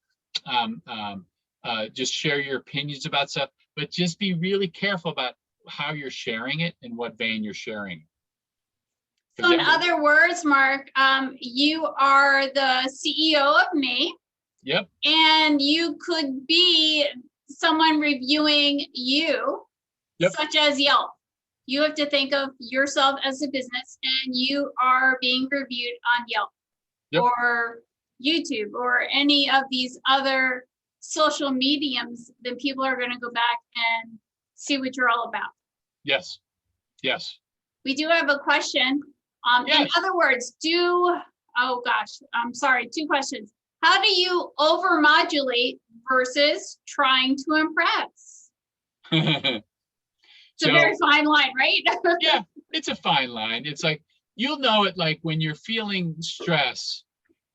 just share your opinions about stuff, but just be really careful about how you're sharing it and what vein you're sharing. So in other words, Mark, you are the CEO of me. Yep. And you could be someone reviewing you, yep. such as Yelp. You have to think of yourself as a business, and you are being reviewed on Yelp, yep. or YouTube, or any of these other social mediums. Then people are going to go back and see what you're all about. Yes. Yes. We do have a question. Yes. In other words, oh gosh, I'm sorry, 2 questions. How do you overmodulate versus trying to impress? It's a very fine line, right? Yeah, it's a fine line. It's like, you'll know it, like when you're feeling stress,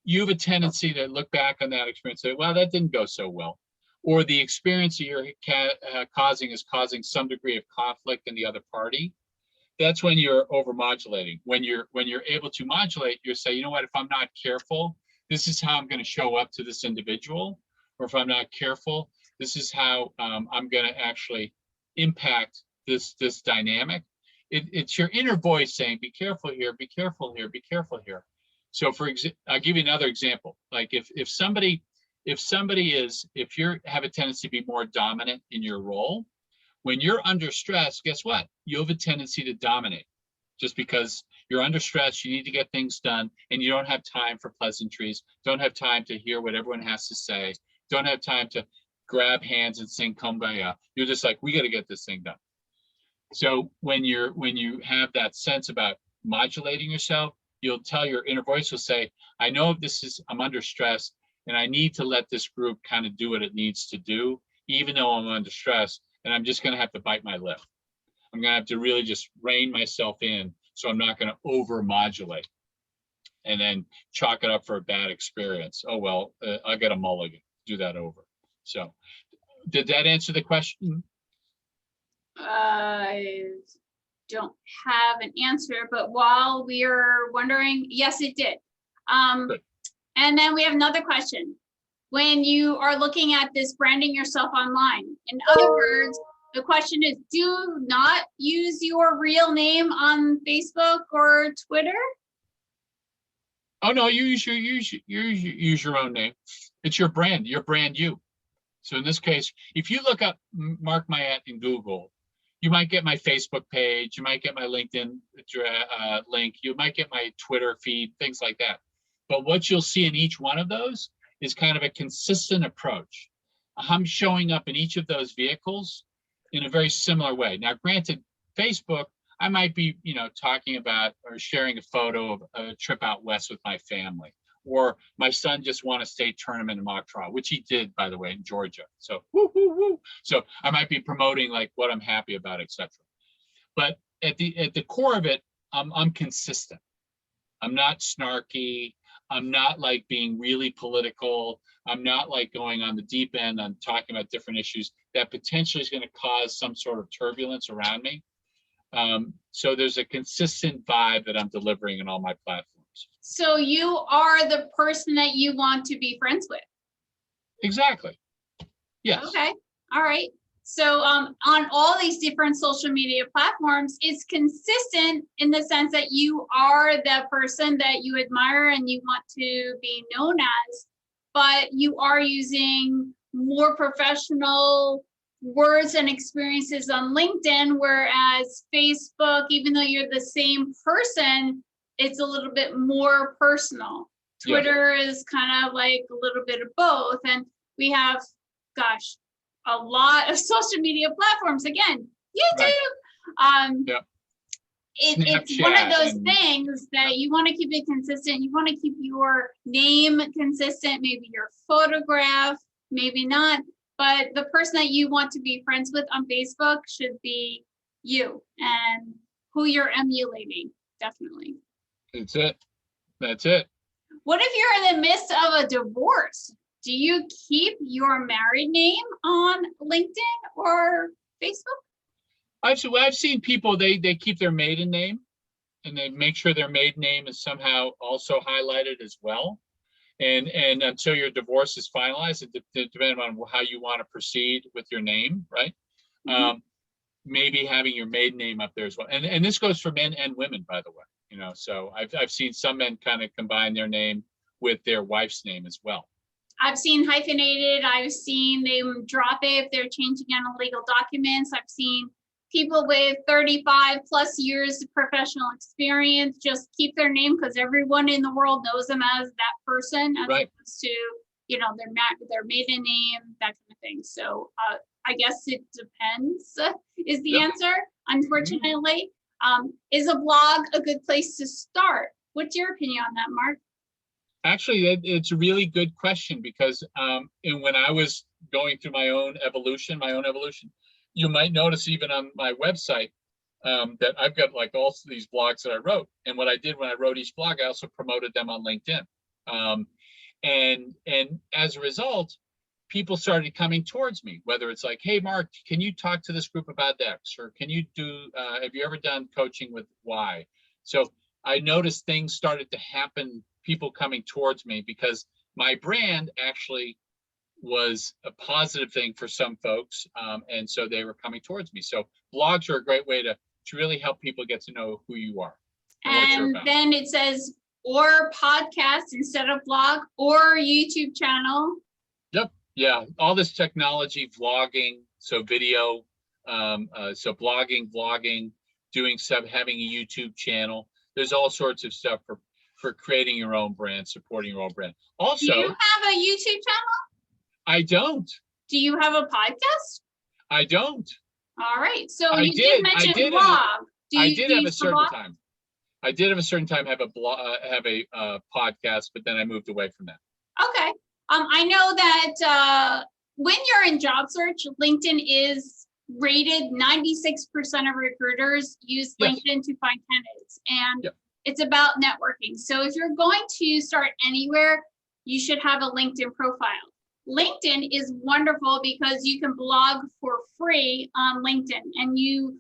you have a tendency to look back on that experience and say, well, that didn't go so well. Or the experience that you're causing is causing some degree of conflict in the other party. That's when you're overmodulating. When you're able to modulate, you say, you know what, if I'm not careful, this is how I'm going to show up to this individual. Or if I'm not careful, this is how I'm going to actually impact this dynamic. It's your inner voice saying, be careful here, be careful here, be careful here. So I'll give you another example. Like if you have a tendency to be more dominant in your role, when you're under stress, guess what? You have a tendency to dominate. Just because you're under stress, you need to get things done, and you don't have time for pleasantries, don't have time to hear what everyone has to say, don't have time to grab hands and sing Kumbaya. You're just like, we got to get this thing done. So when you have that sense about modulating yourself, you'll tell your inner voice will say, I know I'm under stress, and I need to let this group kind of do what it needs to do, even though I'm under stress, and I'm just going to have to bite my lip. I'm going to have to really just rein myself in, so I'm not going to over-modulate and then chalk it up for a bad experience. Oh, well, I'll get a mulligan, do that over. So did that answer the question? I don't have an answer, but while we are wondering, yes, it did. And then we have another question. When you are looking at this branding yourself online, in other words, the question is, do not use your real name on Facebook or Twitter? Oh no, you use your own name. It's your brand you. So in this case, if you look up Mark Myette in Google, you might get my Facebook page, you might get my LinkedIn link, you might get my Twitter feed, things like that. But what you'll see in each one of those is kind of a consistent approach. I'm showing up in each of those vehicles in a very similar way. Now, granted, Facebook, I might be, talking about or sharing a photo of a trip out west with my family, or my son just won a state tournament in mock trial, which he did, by the way, in Georgia. So, woo, woo, woo. So I might be promoting like what I'm happy about, etc. But at the core of it, I'm consistent. I'm not snarky. I'm not like being really political. I'm not like going on the deep end on talking about different issues that potentially is going to cause some sort of turbulence around me. So there's a consistent vibe that I'm delivering in all my platforms. So you are the person that you want to be friends with. Exactly. Yes. Okay. All right. So on all these different social media platforms, it's consistent in the sense that you are the person that you admire and you want to be known as, but you are using more professional words and experiences on LinkedIn, whereas Facebook, even though you're the same person, it's a little bit more personal. Twitter is kind of like a little bit of both. And we have, gosh, a lot of social media platforms. Again, YouTube. Yep. It's one of those things that you want to keep it consistent. You want to keep your name consistent, maybe your photograph, maybe not. But the person that you want to be friends with on Facebook should be you and who you're emulating, definitely. That's it. That's it. What if you're in the midst of a divorce? Do you keep your married name on LinkedIn or Facebook? I've seen people, they keep their maiden name and they make sure their maiden name is somehow also highlighted as well. And until your divorce is finalized, depending on how you want to proceed with your name, right? Mm-hmm. Maybe having your maiden name up there as well. And this goes for men and women, by the way. You know, so I've seen some men kind of combine their name with their wife's name as well. I've seen hyphenated. I've seen them drop it if they're changing on legal documents. I've seen people with 35 plus years of professional experience just keep their name because everyone in the world knows them as that person, as opposed to, you know, their maiden name, that kind of thing. So I guess it depends is the answer, unfortunately. Is a blog a good place to start? What's your opinion on that, Mark? Actually, it's a really good question because when I was going through my own evolution, you might notice even on my website that I've got like all these blogs that I wrote. And what I did when I wrote each blog, I also promoted them on LinkedIn. And as a result, people started coming towards me, whether it's like, hey, Mark, can you talk to this group about X? Or can you have you ever done coaching with Y? So I noticed things started to happen, people coming towards me because my brand actually was a positive thing for some folks. And so they were coming towards me. So blogs are a great way to really help people get to know who you are. And then it says, or podcast instead of blog, or YouTube channel. Yep. Yeah. All this technology, vlogging, so video, so blogging, vlogging, doing stuff, having a YouTube channel. There's all sorts of stuff for creating your own brand, supporting your own brand. Also, do you have a YouTube channel? I don't. Do you have a podcast? I don't. All right. So you did mention blog. I did have a certain time. I did have a certain time have a blog, have a podcast, but then I moved away from that. Okay. I know that when you're in job search, LinkedIn is rated 96% of recruiters use LinkedIn to find candidates, and it's about networking. So if you're going to start anywhere, you should have a LinkedIn profile. LinkedIn is wonderful because you can blog for free on LinkedIn and you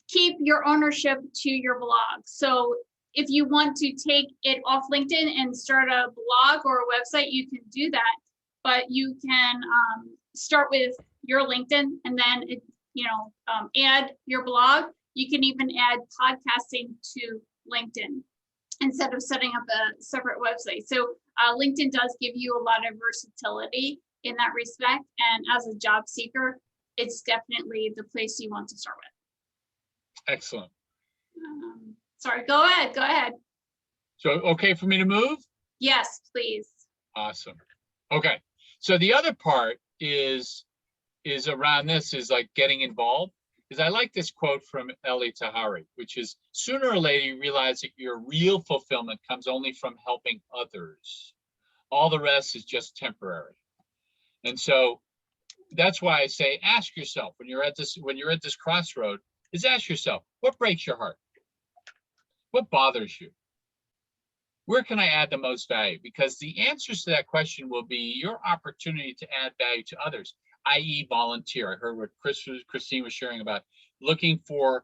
keep your ownership to your blog. So if you want to take it off LinkedIn and start a blog or a website, you can do that. But you can start with your LinkedIn and then add your blog. You can even add podcasting to LinkedIn instead of setting up a separate website. So LinkedIn does give you a lot of versatility in that respect. And as a job seeker, it's definitely the place you want to start with. Excellent. Sorry, go ahead. So, okay for me to move? Yes, please. Awesome. Okay. So the other part is around this is like getting involved. Because I like this quote from Eli Tahari, which is, sooner or later you realize that your real fulfillment comes only from helping others. All the rest is just temporary. And so that's why I say, ask yourself when you're at this crossroad, is ask yourself, what breaks your heart? What bothers you? where can I add the most value? Because the answers to that question will be your opportunity to add value to others, i.e. volunteer. I heard what Christine was sharing about looking for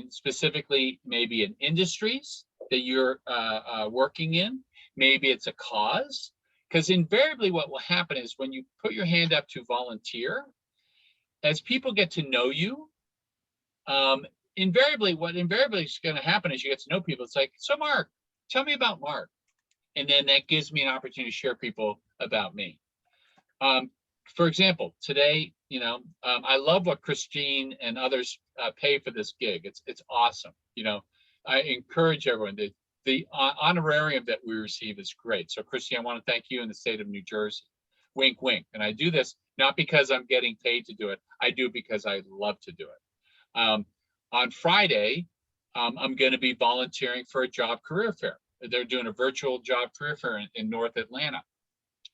specifically maybe in industries that you're working in. Maybe it's a cause, because invariably what will happen is when you put your hand up to volunteer, as people get to know you, invariably is going to happen is you get to know people. It's like, so Mark, tell me about Mark. And then that gives me an opportunity to share people about me. For example, today, I love what Christine and others pay for this gig. It's awesome. I encourage everyone. The honorarium that we receive is great. So Christine, I want to thank you in the state of New Jersey. Wink, wink. And I do this not because I'm getting paid to do it. I do it because I love to do it. On Friday, I'm going to be volunteering for a job career fair. They're doing a virtual job career fair in North Atlanta.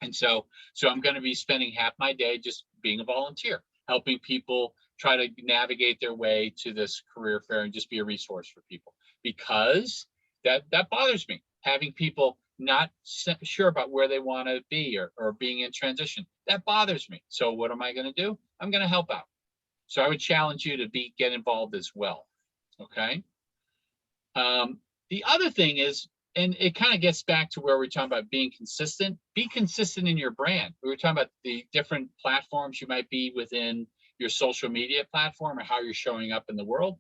And so I'm going to be spending half my day just being a volunteer, helping people try to navigate their way to this career fair and just be a resource for people, because that bothers me, having people not sure about where they want to be or being in transition. That bothers me. So what am I going to do? I'm going to help out. So I would challenge you to get involved as well. Okay. The other thing is, and it kind of gets back to where we're talking about being consistent. Be consistent in your brand. We were talking about the different platforms you might be within your social media platform or how you're showing up in the world.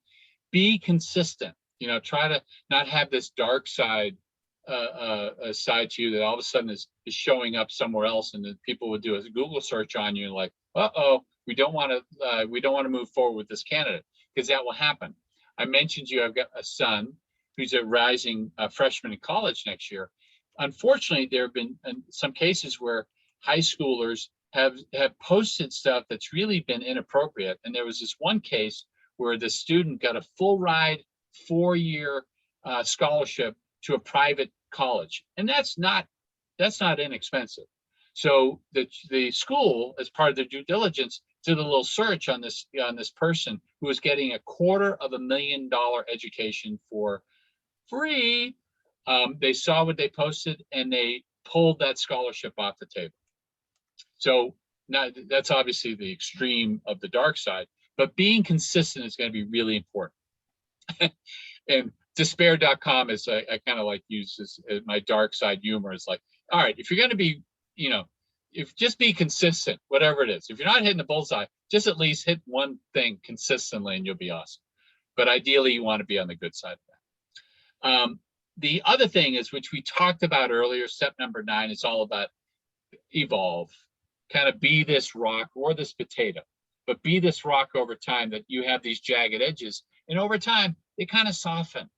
Be consistent. Try to not have this dark side side to you that all of a sudden is showing up somewhere else, and then people would do a Google search on you and like, we don't want to move forward with this candidate, because that will happen. I mentioned I've got a son who's a rising freshman in college next year. Unfortunately, there have been some cases where high schoolers have posted stuff that's really been inappropriate. And there was this one case where the student got a full ride 4-year scholarship to a private college. And that's not inexpensive. So the school, as part of their due diligence, did a little search on this person who was getting a $250,000 education for free. They saw what they posted and they pulled that scholarship off the table. So now that's obviously the extreme of the dark side, but being consistent is going to be really important. And despair.com is, I kind of like use this, my dark side humor is like, all right, if you're going to be, if just be consistent, whatever it is. If you're not hitting the bullseye, just at least hit one thing consistently and you'll be awesome. But ideally, you want to be on the good side of that. The other thing is, which we talked about earlier, step number 9, is all about evolve. Kind of be this rock or this potato, but be this rock over time, that you have these jagged edges. And over time, they kind of soften.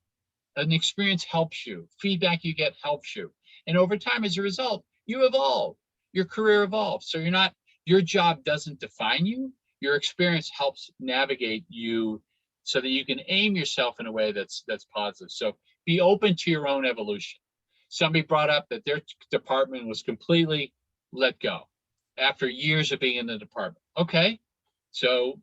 An experience helps you. Feedback you get helps you. And over time, as a result, you evolve. Your career evolves. So your job doesn't define you. Your experience helps navigate you so that you can aim yourself in a way that's positive. So be open to your own evolution. Somebody brought up that their department was completely let go after years of being in the department. Okay, so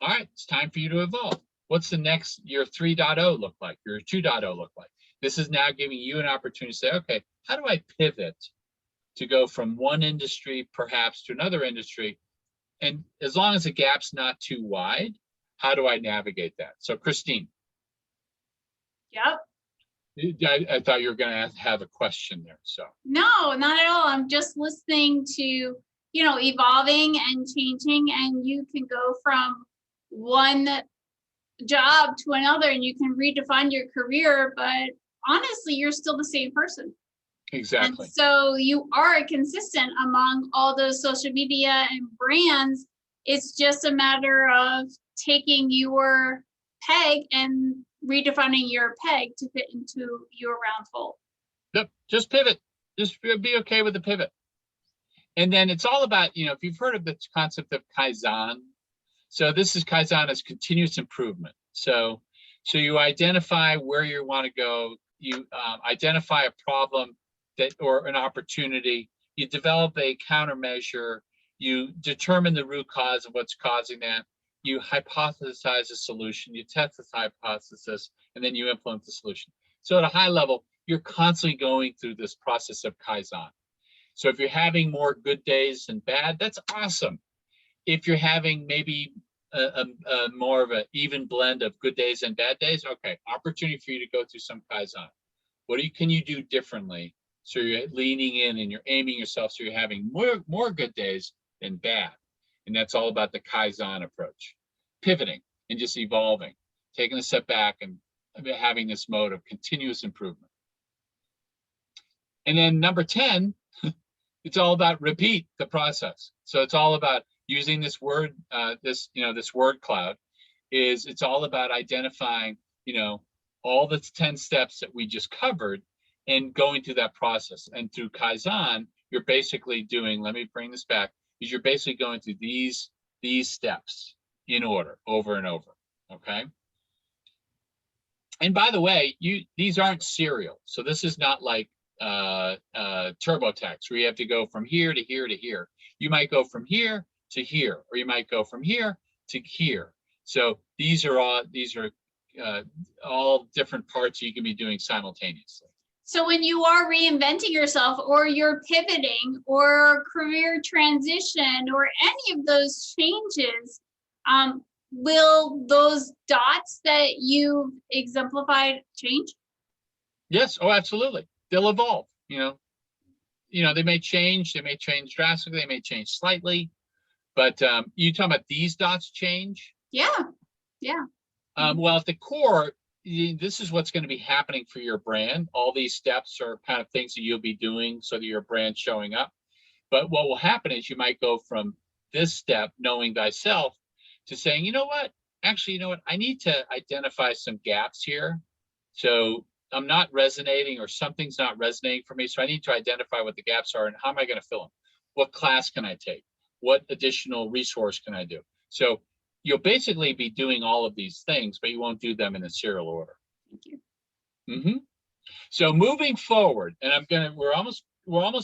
all right, it's time for you to evolve. What's the next, your 3.0 look like? Your 2.0 look like? This is now giving you an opportunity to say, okay, how do I pivot to go from one industry perhaps to another industry? And as long as the gap's not too wide, how do I navigate that? So Christine. Yep. I thought you were going to have a question there. So No, not at all. I'm just listening to, evolving and changing, and you can go from one job to another and you can redefine your career, but honestly, you're still the same person. Exactly. And so you are consistent among all those social media and brands. It's just a matter of taking your peg and redefining your peg to fit into your round hole. Yep. Just pivot. Just be okay with the pivot. And then it's all about, if you've heard of the concept of Kaizen. So this is Kaizen as continuous improvement. So you identify where you want to go. You identify a problem or an opportunity. You develop a countermeasure. You determine the root cause of what's causing that. You hypothesize a solution. You test this hypothesis, and then you implement the solution. So at a high level, you're constantly going through this process of Kaizen. So if you're having more good days than bad, that's awesome. If you're having maybe a more of an even blend of good days and bad days, okay, opportunity for you to go through some Kaizen. What can you do differently so you're leaning in and you're aiming yourself so you're having more good days than bad? And that's all about the Kaizen approach, pivoting and just evolving, taking a step back and having this mode of continuous improvement. And then number 10, it's all about repeat the process. So it's all about using this word, this word cloud. It's all about identifying, all the 10 steps that we just covered and going through that process. And through Kaizen, you're basically doing, let me bring this back, is you're basically going through these steps in order, over and over, okay? And by the way, these aren't serial. So this is not like TurboTax, where you have to go from here to here to here. You might go from here to here, or you might go from here to here. So these are all different parts you can be doing simultaneously. So when you are reinventing yourself, or you're pivoting, or career transition, or any of those changes, will those dots that you exemplified change? Yes. Oh, absolutely. They'll evolve. They may change. They may change drastically. They may change slightly. But you talking about these dots change? Yeah. Well, at the core, this is what's going to be happening for your brand. All these steps are kind of things that you'll be doing so that your brand's showing up. But what will happen is you might go from this step, knowing thyself, to saying, I need to identify some gaps here. So I'm not resonating, or something's not resonating for me. So I need to identify what the gaps are and how am I going to fill them? What class can I take? What additional resource can I do? So you'll basically be doing all of these things, but you won't do them in a serial order. Thank you. Mm-hmm. So moving forward, and we're almost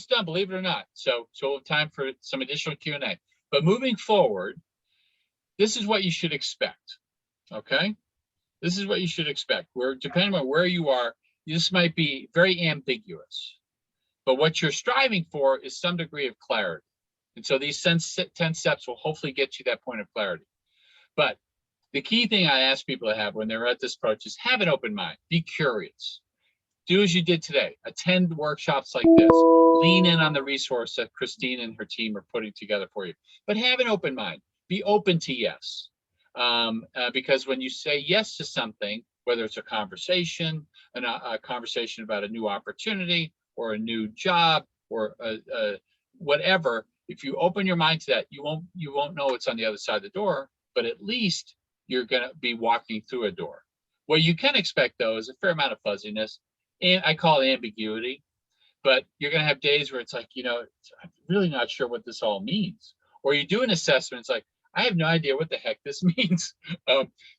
done, believe it or not. So we'll have time for some additional Q&A. But moving forward, this is what you should expect. Okay? This is what you should expect. Depending on where you are, this might be very ambiguous. But what you're striving for is some degree of clarity. And so these 10 steps will hopefully get you that point of clarity. But the key thing I ask people to have when they're at this approach is have an open mind. Be curious. Do as you did today. Attend workshops like this. Lean in on the resource that Christine and her team are putting together for you. But have an open mind. Be open to yes. Because when you say yes to something, whether it's a conversation, a conversation about a new opportunity or a new job or whatever, if you open your mind to that, you won't know what's on the other side of the door, but at least you're going to be walking through a door. What you can expect, though, is a fair amount of fuzziness, and I call it ambiguity, but you're going to have days where it's like, I'm really not sure what this all means. Or you do an assessment, it's like, I have no idea what the heck this means.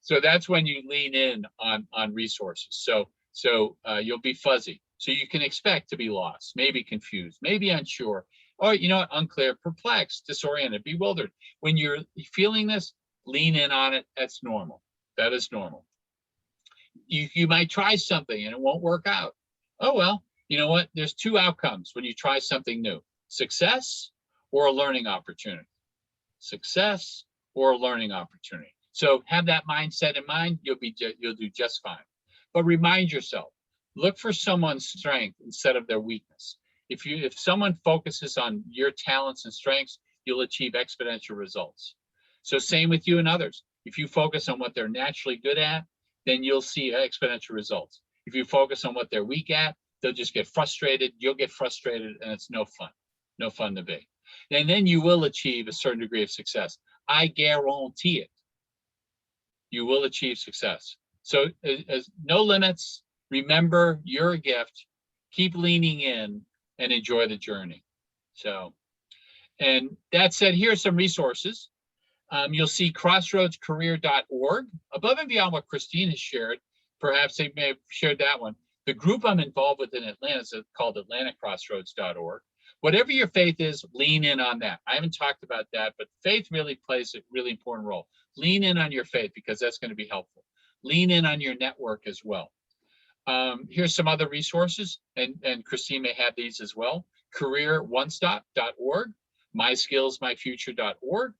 So that's when you lean in on resources. So you'll be fuzzy. So you can expect to be lost, maybe confused, maybe unsure, or unclear, perplexed, disoriented, bewildered. When you're feeling this, lean in on it. That's normal. That is normal. You might try something and it won't work out. Oh, well, you know what? There's two outcomes when you try something new: success or a learning opportunity. Success or a learning opportunity. So have that mindset in mind. You'll do just fine. But remind yourself, look for someone's strength instead of their weakness. If someone focuses on your talents and strengths, you'll achieve exponential results. So same with you and others. If you focus on what they're naturally good at, then you'll see exponential results. If you focus on what they're weak at, they'll just get frustrated. You'll get frustrated, and it's no fun to be. And then you will achieve a certain degree of success. I guarantee it. You will achieve success. So no limits. Remember, you're a gift. Keep leaning in and enjoy the journey. So, and that said, here are some resources. You'll see crossroadscareer.org. Above and beyond what Christine has shared, perhaps they may have shared that one. The group I'm involved with in Atlanta is called AtlantaCrossroads.org. Whatever your faith is, lean in on that. I haven't talked about that, but faith really plays a really important role. Lean in on your faith because that's going to be helpful. Lean in on your network as well. Here's some other resources, and Christine may have these as well. CareerOneStop.org, MySkillsMyFuture.org,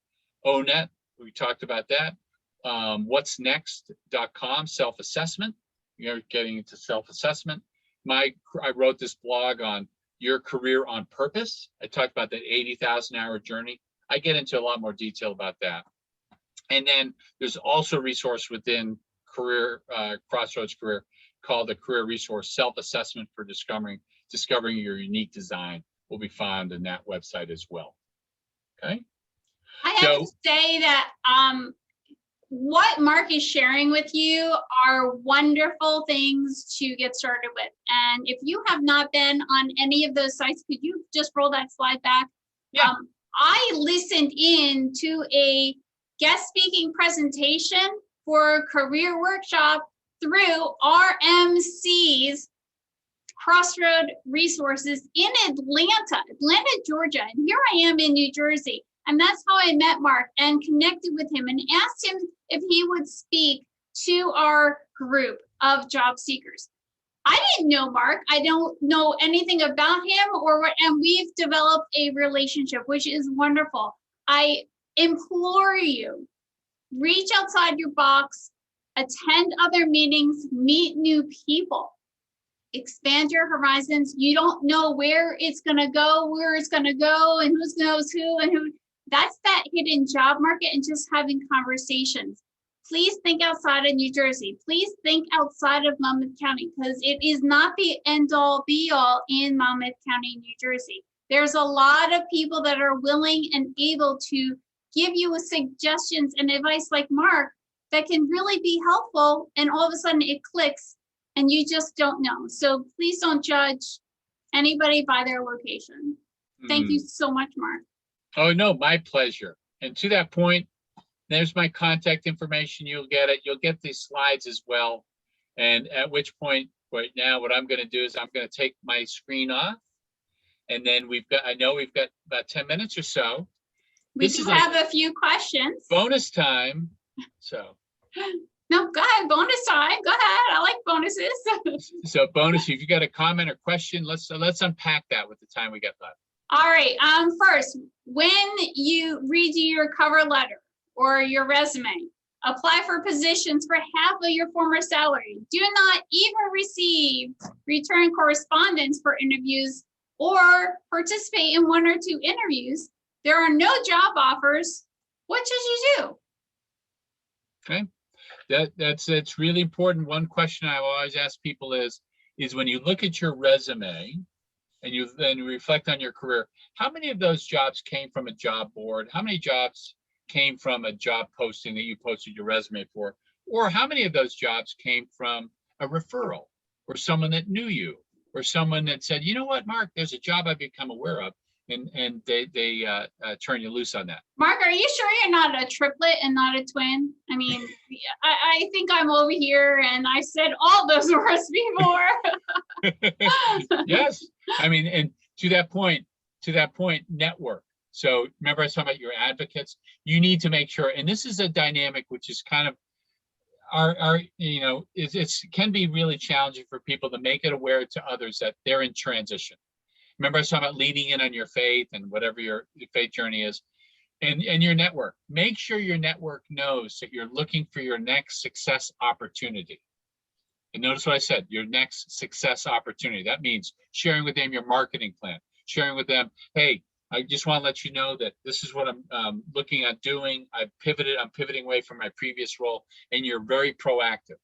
ONET, we talked about that. What'sNext.com, self-assessment. You're getting into self-assessment. I wrote this blog on your career on purpose. I talked about that 80,000-hour journey. I get into a lot more detail about that. And then there's also a resource within Career Crossroads Career called the Career Resource Self-Assessment for Discovering Your Unique Design. Will be found in that website as well. Okay. I have to say that what Mark is sharing with you are wonderful things to get started with. And if you have not been on any of those sites, could you just roll that slide back? Yeah. I listened in to a guest speaking presentation for a career workshop through RMC's Crossroad Resources in Atlanta, Georgia. And here I am in New Jersey. And that's how I met Mark and connected with him and asked him if he would speak to our group of job seekers. I didn't know Mark. I don't know anything about him and we've developed a relationship, which is wonderful. I implore you, reach outside your box, attend other meetings, meet new people. Expand your horizons. You don't know where it's going to go, and who knows who and who. That's that hidden job market and just having conversations. Please think outside of New Jersey. Please think outside of Monmouth County, because it is not the end all be all in Monmouth County, New Jersey. There's a lot of people that are willing and able to give you suggestions and advice like Mark that can really be helpful, and all of a sudden it clicks and you just don't know. So please don't judge anybody by their location. Thank you so much, Mark. Oh, no, my pleasure. And to that point, there's my contact information. You'll get it. You'll get these slides as well. And at which point, right now, what I'm going to do is I'm going to take my screen off. And then I know we've got about 10 minutes or so. We do have a few questions. Bonus time. So. No, go ahead, bonus time. Go ahead. I like bonuses. So bonus, if you got a comment or question, let's unpack that with the time we got left. All right. First, when you redo your cover letter or your resume, apply for positions for half of your former salary. Do not even receive return correspondence for interviews or participate in 1 or 2 interviews. There are no job offers. What should you do? Okay. That's really important. One question I always ask people is when you look at your resume and you then reflect on your career, how many of those jobs came from a job board? How many jobs came from a job posting that you posted your resume for? Or how many of those jobs came from a referral or someone that knew you or someone that said, you know what, Mark, there's a job I've become aware of, and they turn you loose on that. Mark, are you sure you're not a triplet and not a twin? I mean, I think I'm over here and I said all those words before. Yes. I mean, and to that point, network. So remember I was talking about your advocates. You need to make sure, and this is a dynamic which is kind of it can be really challenging for people to make it aware to others that they're in transition. Remember I was talking about leading in on your faith and whatever your faith journey is, and your network. Make sure your network knows that you're looking for your next success opportunity. And notice what I said, your next success opportunity. That means sharing with them your marketing plan, sharing with them, hey, I just want to let you know that this is what I'm looking at doing. I'm pivoting away from my previous role, and you're very proactive.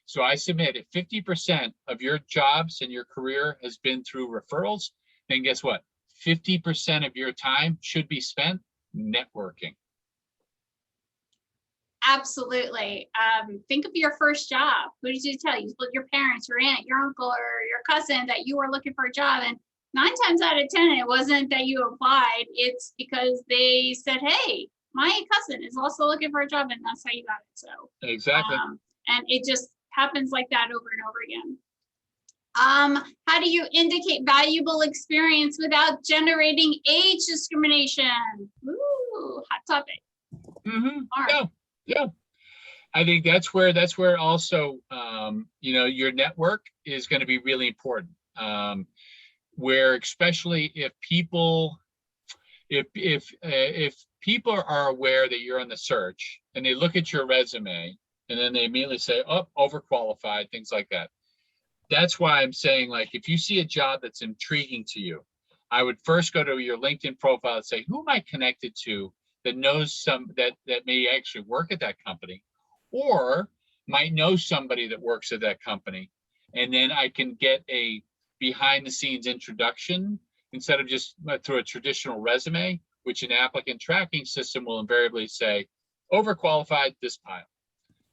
So I submit if 50% of your jobs and your career has been through referrals, then guess what? 50% of your time should be spent networking. Absolutely. Think of your first job. Who did you tell you? Your parents, your aunt, your uncle, or your cousin that you were looking for a job. And 9 times out of 10, it wasn't that you applied. It's because they said, hey, my cousin is also looking for a job, and that's how you got it. So exactly. And it just happens like that over and over again. How do you indicate valuable experience without generating age discrimination? Ooh, hot topic. Mm-hmm. Yeah. I think that's where also You know, your network is going to be really important. Where especially if people, if people are aware that you're on the search and they look at your resume and then they immediately say, oh, overqualified, things like that. That's why I'm saying, like, if you see a job that's intriguing to you, I would first go to your LinkedIn profile and say, who am I connected to that knows some that may actually work at that company, or might know somebody that works at that company, and then I can get a behind the scenes introduction instead of just through a traditional resume, which an applicant tracking system will invariably say, overqualified, this pile,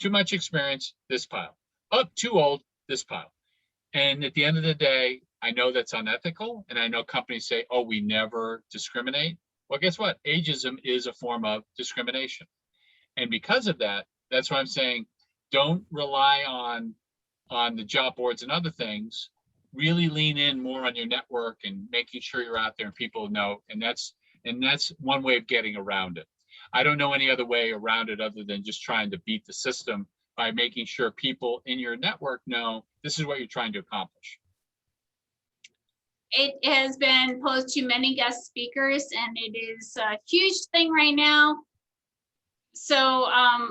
too much experience, this pile, up, too old, this pile. And at the end of the day, I know that's unethical, and I know companies say, oh, we never discriminate. Well, guess what? Ageism is a form of discrimination. And because of that, that's why I'm saying, don't rely on the job boards and other things. Really lean in more on your network and making sure you're out there and people know. And that's one way of getting around it. I don't know any other way around it other than just trying to beat the system by making sure people in your network know this is what you're trying to accomplish. It has been posed to many guest speakers, and it is a huge thing right now. So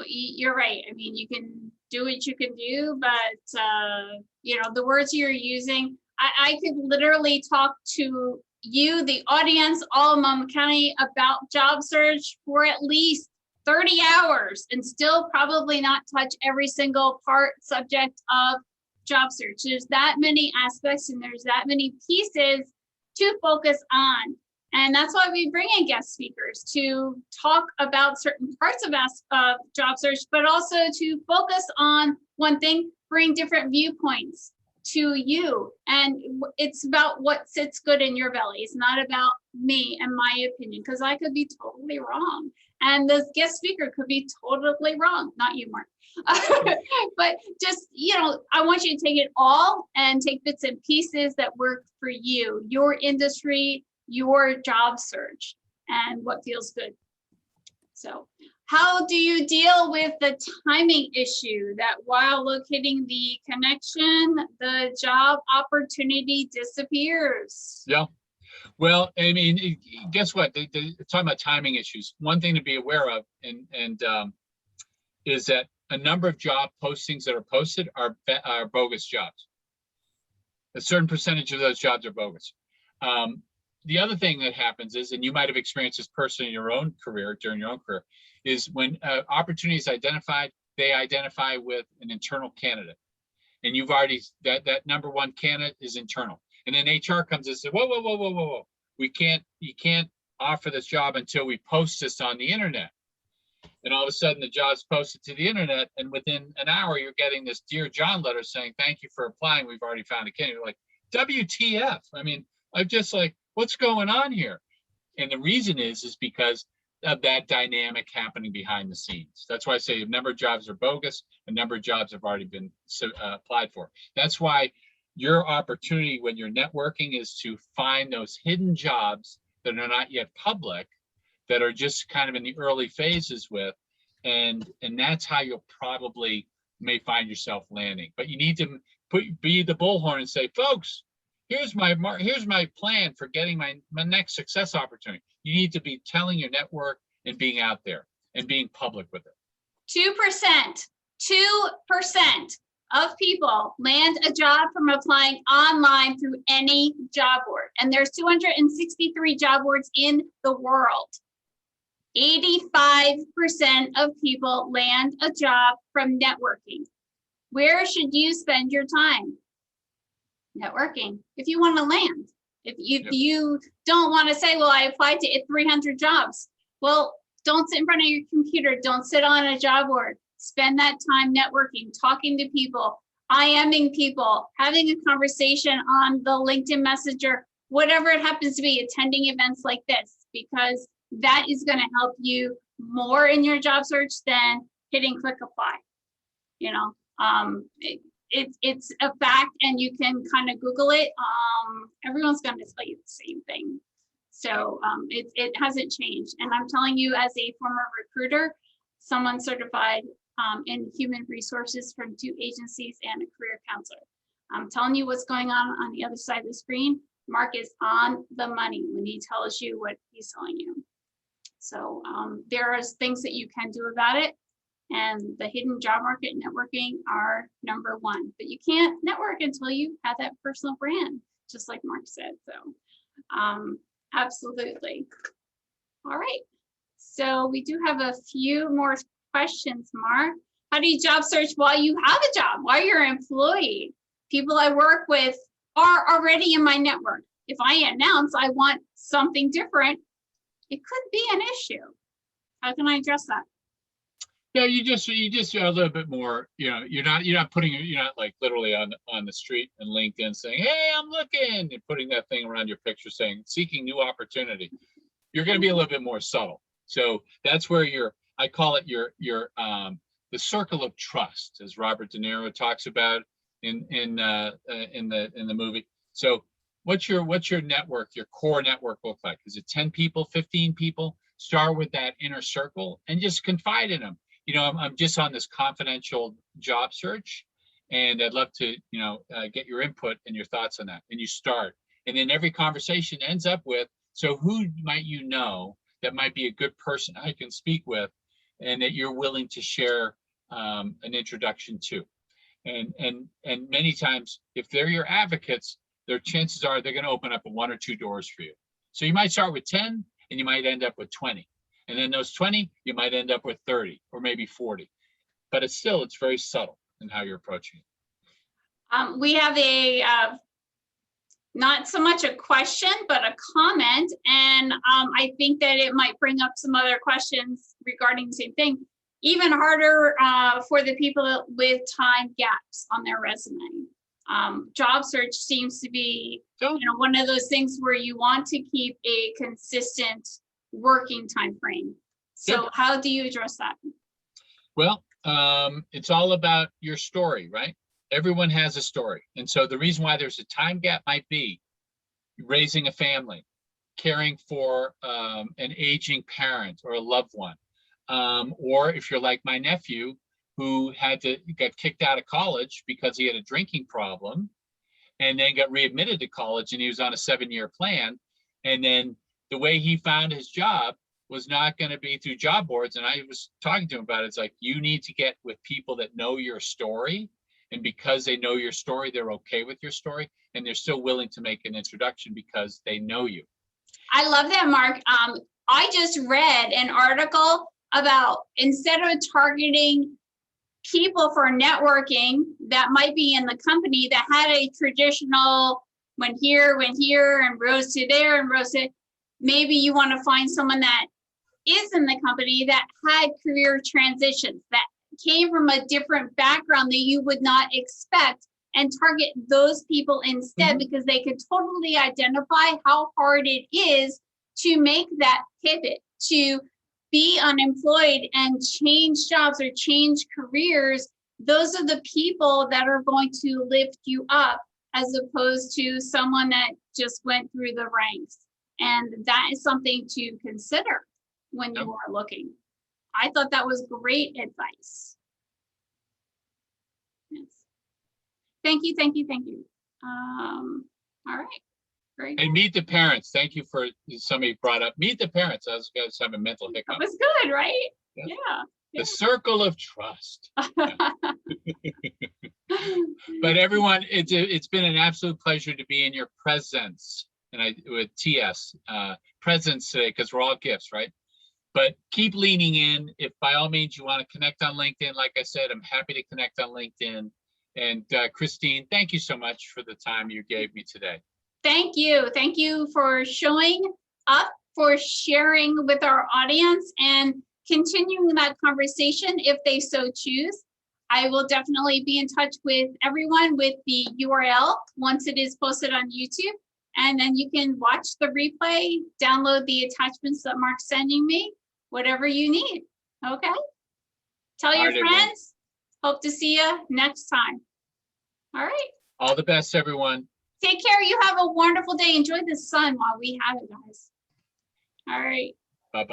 you're right. I mean, you can do what you can do, but you know, the words you're using, I could literally talk to you, the audience, all of Monmouth County about job search for at least 30 hours and still probably not touch every single subject of job search. There's that many aspects and there's that many pieces to focus on. And that's why we bring in guest speakers to talk about certain parts of job search, but also to focus on one thing, bring different viewpoints to you. And it's about what sits good in your belly. It's not about me and my opinion, because I could be totally wrong. And the guest speaker could be totally wrong, not you, Mark. But just, you know, I want you to take it all and take bits and pieces that work for you, your industry, your job search, and what feels good. So how do you deal with the timing issue that while locating the connection, the job opportunity disappears? Yeah. Well, I mean, guess what? Talking about timing issues, one thing to be aware of is that a number of job postings that are posted are bogus jobs. A certain percentage of those jobs are bogus. The other thing that happens is, and you might have experienced this personally in your own career, during your own career, is when opportunity is identified, they identify with an internal candidate. And you've already, that number one candidate is internal. And then HR comes and says, whoa. You can't offer this job until we post this on the internet. And all of a sudden the job's posted to the internet, and within an hour you're getting this Dear John letter saying, thank you for applying, we've already found a candidate. You're like, WTF? I mean, I'm just like, what's going on here? And the reason is because of that dynamic happening behind the scenes. That's why I say a number of jobs are bogus, a number of jobs have already been applied for. That's why your opportunity when you're networking is to find those hidden jobs that are not yet public, that are just kind of in the early phases with, and that's how you'll probably may find yourself landing. But you need to be the bullhorn and say, folks, here's my plan for getting my next success opportunity. You need to be telling your network and being out there and being public with it. 2% of people land a job from applying online through any job board. And there's 263 job boards in the world. 85% of people land a job from networking. Where should you spend your time? Networking. If you want to land. If you don't want to say, well, I applied to 300 jobs. Well, don't sit in front of your computer. Don't sit on a job board. Spend that time networking, talking to people, IMing people, having a conversation on the LinkedIn Messenger, whatever it happens to be, attending events like this, because that is going to help you more in your job search than hitting click apply. You know, it's a fact, and you can kind of Google it. Everyone's going to tell you the same thing. So it hasn't changed. And I'm telling you, as a former recruiter, someone certified, in human resources from 2 agencies and a career counselor. I'm telling you what's going on the other side of the screen. Mark is on the money when he tells you what he's telling you. So there are things that you can do about it. And the hidden job market networking are number 1. But you can't network until you have that personal brand, just like Mark said. So absolutely. All right. So we do have a few more questions, Mark. How do you job search while you have a job, while you're employed? People I work with are already in my network. If I announce I want something different, it could be an issue. How can I address that? Yeah, you just a little bit more, you're not putting, you're not like literally on the street and LinkedIn saying, hey, I'm looking, and putting that thing around your picture saying seeking new opportunity. You're going to be a little bit more subtle. So that's where I call it the circle of trust, as Robert De Niro talks about in the movie. So what's your network, your core network look like? Is it 10 people, 15 people? Start with that inner circle and just confide in them. I'm just on this confidential job search, and I'd love to, get your input and your thoughts on that. And you start, and then every conversation ends up with, so who might you know that might be a good person I can speak with, and that you're willing to share an introduction to. And many times, if they're your advocates, their chances are they're going to open up 1 or 2 doors for you. So you might start with 10, and you might end up with 20. And then those 20, you might end up with 30 or maybe 40. But it's very subtle in how you're approaching it. We have a, not so much a question, but a comment. And I think that it might bring up some other questions regarding the same thing. Even harder for the people with time gaps on their resume. Job search seems to be one of those things where you want to keep a consistent working time frame. So how do you address that? Well, it's all about your story, right? Everyone has a story. And so the reason why there's a time gap might be raising a family, caring for an aging parent or a loved one. Or if you're like my nephew, who got kicked out of college because he had a drinking problem, and then got readmitted to college, and he was on a 7-year plan. And then the way he found his job was not going to be through job boards. And I was talking to him about it. It's like, you need to get with people that know your story. And because they know your story, they're okay with your story. And they're still willing to make an introduction because they know you. I love that, Mark. I just read an article about, instead of targeting people for networking that might be in the company that had a traditional went here, and rose to there and rose to, maybe you want to find someone that is in the company that had career transitions, that came from a different background that you would not expect, and target those people instead, because they could totally identify how hard it is to make that pivot, to be unemployed and change jobs or change careers. Those are the people that are going to lift you up, as opposed to someone that just went through the ranks. And that is something to consider when you are looking. I thought that was great advice. Yes. Thank you. All right. Very good. And meet the parents. Thank you for, somebody brought up, meet the parents. I was going to have a mental hiccup. That was good, right? Yeah. The circle of trust. But everyone, it's been an absolute pleasure to be in your presence, and with TS presence today, because we're all gifts, right? But keep leaning in. If by all means you want to connect on LinkedIn, like I said, I'm happy to connect on LinkedIn. And Christine, thank you so much for the time you gave me today. Thank you. Thank you for showing up, for sharing with our audience, and continuing that conversation if they so choose. I will definitely be in touch with everyone with the URL once it is posted on YouTube. And then you can watch the replay, download the attachments that Mark's sending me, whatever you need. Okay? Tell your friends. Hope to see you next time. All right. All the best, everyone. Take care. You have a wonderful day. Enjoy the sun while we have it, guys. All right.